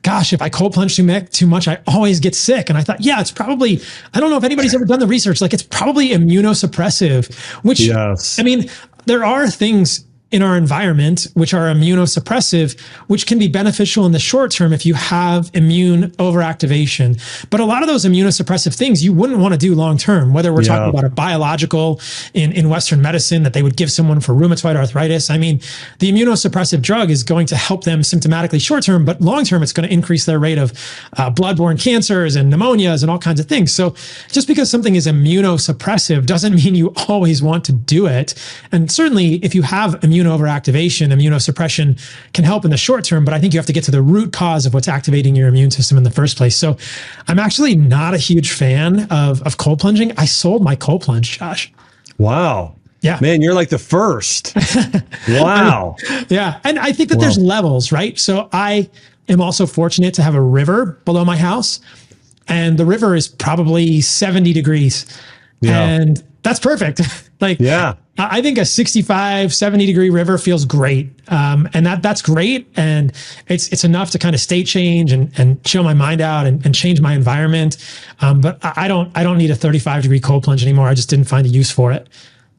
gosh, if I cold plunge too much, I always get sick. And I thought, yeah, it's probably, I don't know if anybody's ever done the research, like it's probably immunosuppressive, which, yes. I mean, there are things in our environment which are immunosuppressive, which can be beneficial in the short term if you have immune overactivation. But a lot of those immunosuppressive things you wouldn't want to do long term, whether we're talking about a biological in Western medicine that they would give someone for rheumatoid arthritis. I mean, the immunosuppressive drug is going to help them symptomatically short term, but long term, it's going to increase their rate of bloodborne cancers and pneumonias and all kinds of things. So just because something is immunosuppressive doesn't mean you always want to do it. And certainly if you have immune overactivation, immunosuppression can help in the short term, but I think you have to get to the root cause of what's activating your immune system in the first place. So I'm actually not a huge fan of cold plunging. I sold my cold plunge, Josh. Wow. Yeah. Man, you're like the first. Wow. Yeah. And I think that there's levels, right? So I am also fortunate to have a river below my house, and the river is probably 70 degrees. Yeah. And that's perfect. Like, yeah. I think a 65, 70 degree river feels great. And that's great. And it's enough to kind of state change and chill my mind out and change my environment. But I don't need a 35 degree cold plunge anymore. I just didn't find a use for it.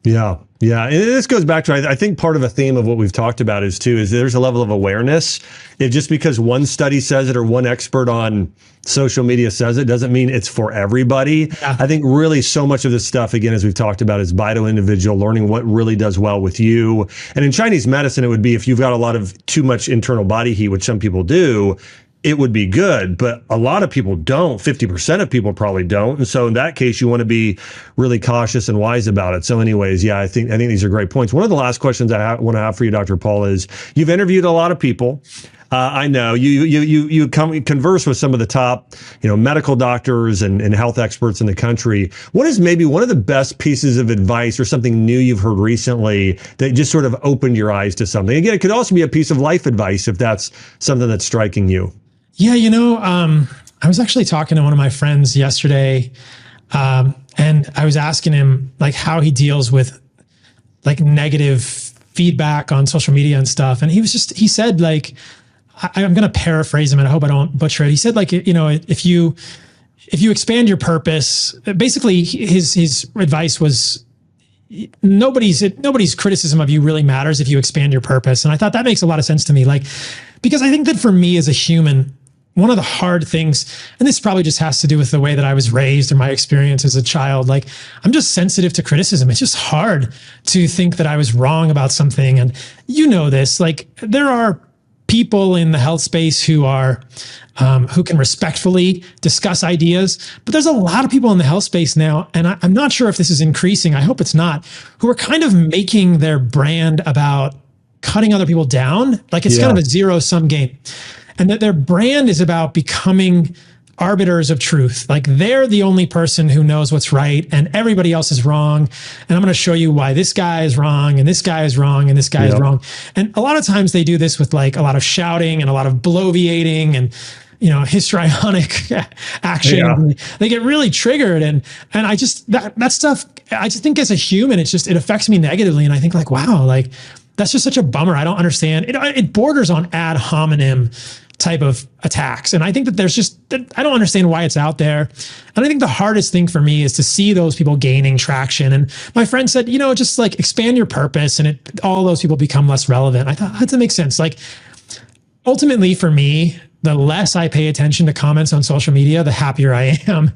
Yeah. Yeah. And this goes back to, I think part of a theme of what we've talked about is there's a level of awareness. If just because one study says it or one expert on social media says it doesn't mean it's for everybody. Yeah. I think really so much of this stuff, again, as we've talked about, is bio-individual, learning what really does well with you. And in Chinese medicine, it would be if you've got a lot of too much internal body heat, which some people do, it would be good, but a lot of people don't. 50% of people probably don't. And so in that case, you want to be really cautious and wise about it. So anyways, yeah, I think these are great points. One of the last questions I want to have for you, Dr. Paul, is you've interviewed a lot of people. I know you converse with some of the top, medical doctors and health experts in the country. What is maybe one of the best pieces of advice or something new you've heard recently that just sort of opened your eyes to something? Again, it could also be a piece of life advice if that's something that's striking you. Yeah, I was actually talking to one of my friends yesterday, and I was asking him like how he deals with like negative feedback on social media and stuff. And he said like, I'm going to paraphrase him and I hope I don't butcher it. He said like, if you expand your purpose, basically his advice was nobody's criticism of you really matters if you expand your purpose. And I thought that makes a lot of sense to me. Like, because I think that for me as a human, one of the hard things, and this probably just has to do with the way that I was raised or my experience as a child, like I'm just sensitive to criticism. It's just hard to think that I was wrong about something. And this, like there are people in the health space who can respectfully discuss ideas, but there's a lot of people in the health space now, and I'm not sure if this is increasing, I hope it's not, who are kind of making their brand about cutting other people down. Like it's kind of a zero-sum game. And that their brand is about becoming arbiters of truth. Like they're the only person who knows what's right and everybody else is wrong. And I'm going to show you why this guy is wrong and this guy is wrong and this guy is wrong. And a lot of times they do this with like a lot of shouting and a lot of bloviating and, histrionic action. Yeah. They get really triggered. And I just, that stuff, I just think as a human, it affects me negatively. And I think like, wow, like that's just such a bummer. I don't understand. It borders on ad hominem type of attacks. And I think that I don't understand why it's out there. And I think the hardest thing for me is to see those people gaining traction. And my friend said, just like expand your purpose and all those people become less relevant. I thought that makes sense. Like ultimately for me, the less I pay attention to comments on social media, the happier I am.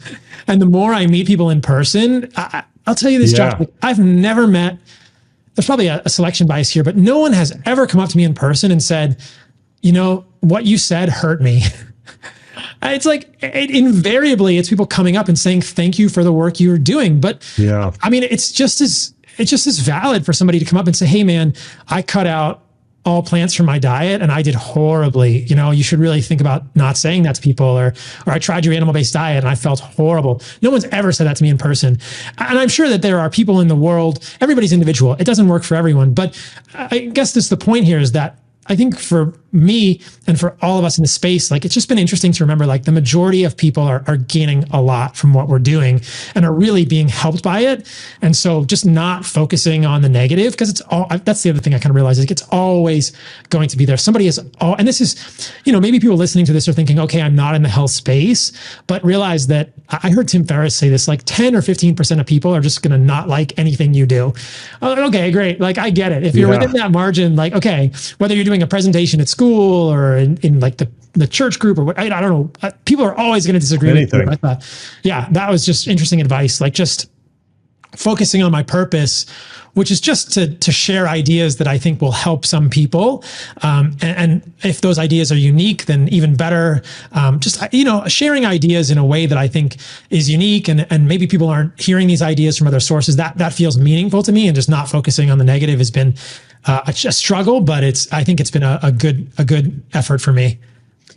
And the more I meet people in person, I'll tell you this, Josh, I've never met, there's probably a selection bias here, but no one has ever come up to me in person and said, what you said hurt me. It's like, invariably, it's people coming up and saying, thank you for the work you're doing. But I mean, it's just as valid for somebody to come up and say, hey man, I cut out all plants from my diet and I did horribly. You should really think about not saying that to people, or I tried your animal-based diet and I felt horrible. No one's ever said that to me in person. And I'm sure that there are people in the world, everybody's individual. It doesn't work for everyone. But I guess the point here is that I think for me and for all of us in the space, like it's just been interesting to remember, like the majority of people are gaining a lot from what we're doing and are really being helped by it. And so just not focusing on the negative, because that's the other thing I kind of realized, like it's always going to be there. Somebody is, and this is, maybe people listening to this are thinking, okay, I'm not in the health space, but realize that I heard Tim Ferriss say this, like 10 or 15% of people are just going to not like anything you do. Okay, great. Like I get it. If you're within that margin, like, okay, whether you're doing a presentation at school or in like the church group or what, I don't know. People are always going to disagree with you. I thought, that was just interesting advice. Like just focusing on my purpose, which is just to share ideas that I think will help some people. And if those ideas are unique, then even better. Sharing ideas in a way that I think is unique and maybe people aren't hearing these ideas from other sources, that feels meaningful to me, and just not focusing on the negative has been a struggle, but I think it's been a good effort for me.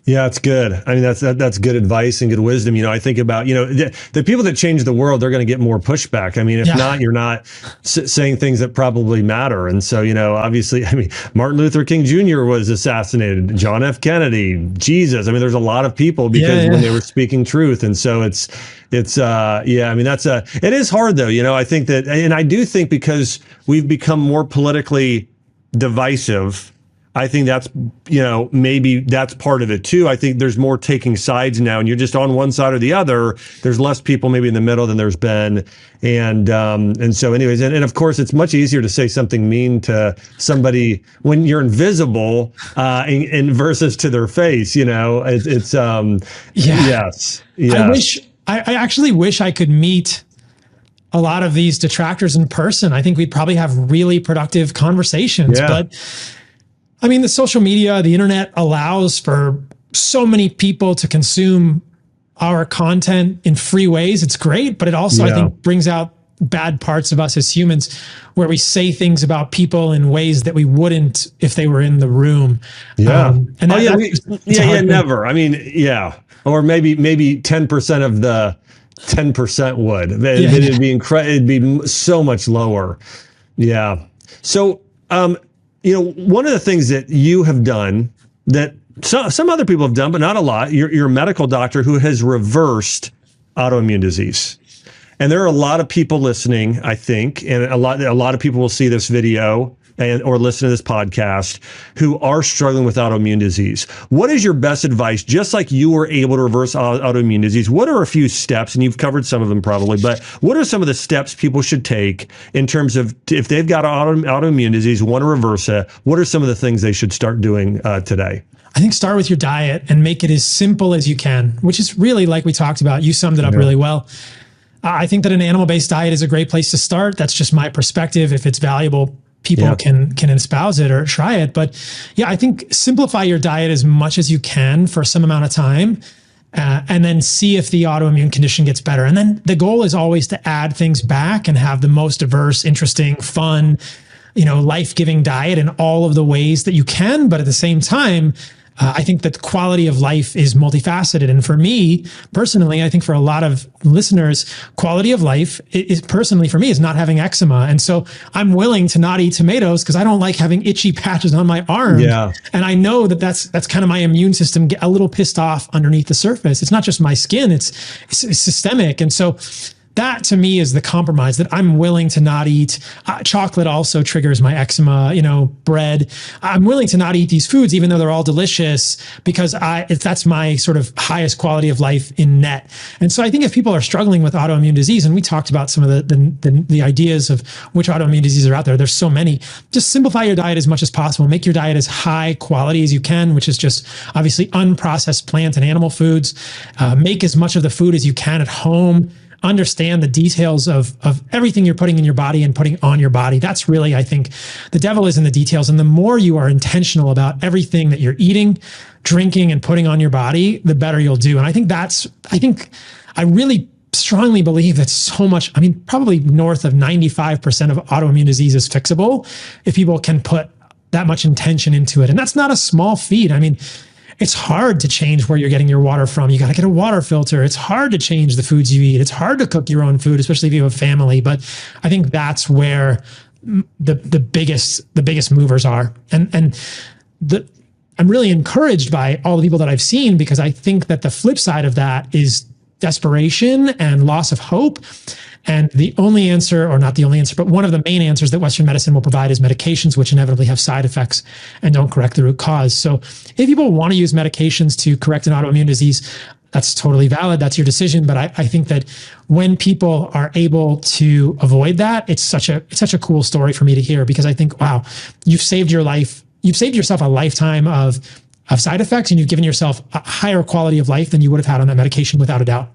Yeah, it's good. I mean, that's good advice and good wisdom. I think about, the people that change the world, they're going to get more pushback. I mean, if not, you're not saying things that probably matter. And so, obviously, I mean, Martin Luther King Jr. was assassinated, John F. Kennedy, Jesus. I mean, there's a lot of people because when they were speaking truth. And so I mean, it is hard though. I think that, and I do think because we've become more politically divisive, I think that's, maybe that's part of it too. I think there's more taking sides now, and you're just on one side or the other. There's less people maybe in the middle than there's been. And so anyways, and of course it's much easier to say something mean to somebody when you're invisible, and versus to their face, yes. Yeah. I actually wish I could meet a lot of these detractors in person. I think we'd probably have really productive conversations, but I mean, the social media, the internet allows for so many people to consume our content in free ways. It's great, but it also, I think, brings out bad parts of us as humans where we say things about people in ways that we wouldn't if they were in the room. Yeah. Never. I mean, or maybe 10% of the 10% would. It'd be it'd be so much lower. Yeah. So, one of the things that you have done that some other people have done, but not a lot, you're a medical doctor who has reversed autoimmune disease. And there are a lot of people listening, I think, and a lot of people will see this video or listen to this podcast who are struggling with autoimmune disease. What is your best advice? Just like you were able to reverse autoimmune disease, what are a few steps, and you've covered some of them probably, but what are some of the steps people should take in terms of if they've got autoimmune disease, want to reverse it, what are some of the things they should start doing today? I think start with your diet and make it as simple as you can, which is really, like we talked about, you summed it up really well. I think that an animal-based diet is a great place to start. That's just my perspective. If it's valuable, people can espouse it or try it. But I think simplify your diet as much as you can for some amount of time, and then see if the autoimmune condition gets better. And then the goal is always to add things back and have the most diverse, interesting, fun, life-giving diet in all of the ways that you can. But at the same time, I think that the quality of life is multifaceted. And for me, personally, I think for a lot of listeners, quality of life is personally for me is not having eczema. And so I'm willing to not eat tomatoes because I don't like having itchy patches on my arm. Yeah. And I know that that's kind of my immune system get a little pissed off underneath the surface. It's not just my skin, it's systemic. And so that to me is the compromise that I'm willing to not eat. Chocolate also triggers my eczema, bread. I'm willing to not eat these foods, even though they're all delicious, because that's my sort of highest quality of life in net. And so I think if people are struggling with autoimmune disease, and we talked about some of the ideas of which autoimmune diseases are out there, there's so many, just simplify your diet as much as possible. Make your diet as high quality as you can, which is just obviously unprocessed plant and animal foods. Make as much of the food as you can at home. Understand the details of everything you're putting in your body and putting on your body. That's really, I think, the devil is in the details. And the more you are intentional about everything that you're eating, drinking, and putting on your body, the better you'll do. And I think I really strongly believe that so much, probably north of 95% of autoimmune disease is fixable if people can put that much intention into it. And that's not a small feat. It's hard to change where you're getting your water from. You got to get a water filter. It's hard to change the foods you eat. It's hard to cook your own food, especially if you have a family. But I think that's where the biggest movers are. And I'm really encouraged by all the people that I've seen, because I think that the flip side of that is desperation and loss of hope. And the only answer, or not the only answer, but one of the main answers that Western medicine will provide is medications, which inevitably have side effects and don't correct the root cause. So if people want to use medications to correct an autoimmune disease, that's totally valid. That's your decision. But I think that when people are able to avoid that, it's such a cool story for me to hear, because I think, wow, you've saved your life. You've saved yourself a lifetime of side effects, and you've given yourself a higher quality of life than you would have had on that medication, without a doubt.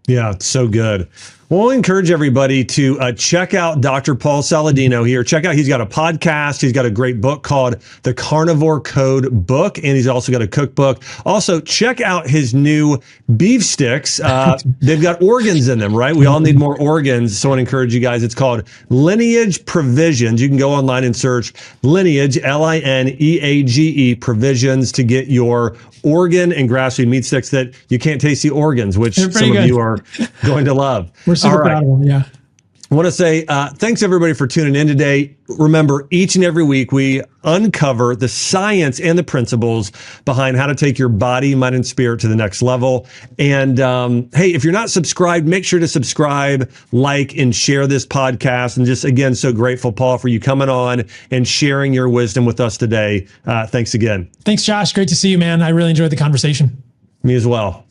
Yeah, it's so good. Well, I encourage everybody to check out Dr. Paul Saladino here. Check out, he's got a podcast. He's got a great book called The Carnivore Code Book, and he's also got a cookbook. Also, check out his new beef sticks. They've got organs in them, right? We all need more organs. So I want to encourage you guys. It's called Lineage Provisions. You can go online and search Lineage, Lineage Provisions, to get your organ and grass-fed meat sticks that you can't taste the organs, which some of you are going to love. We're super proud of them, yeah. I want to say thanks everybody for tuning in today. Remember, each and every week we uncover the science and the principles behind how to take your body, mind, and spirit to the next level. And hey, if you're not subscribed, make sure to subscribe, like, and share this podcast. And just again, so grateful, Paul, for you coming on and sharing your wisdom with us today. Thanks again. Thanks, Josh. Great to see you, man. I really enjoyed the conversation. Me as well.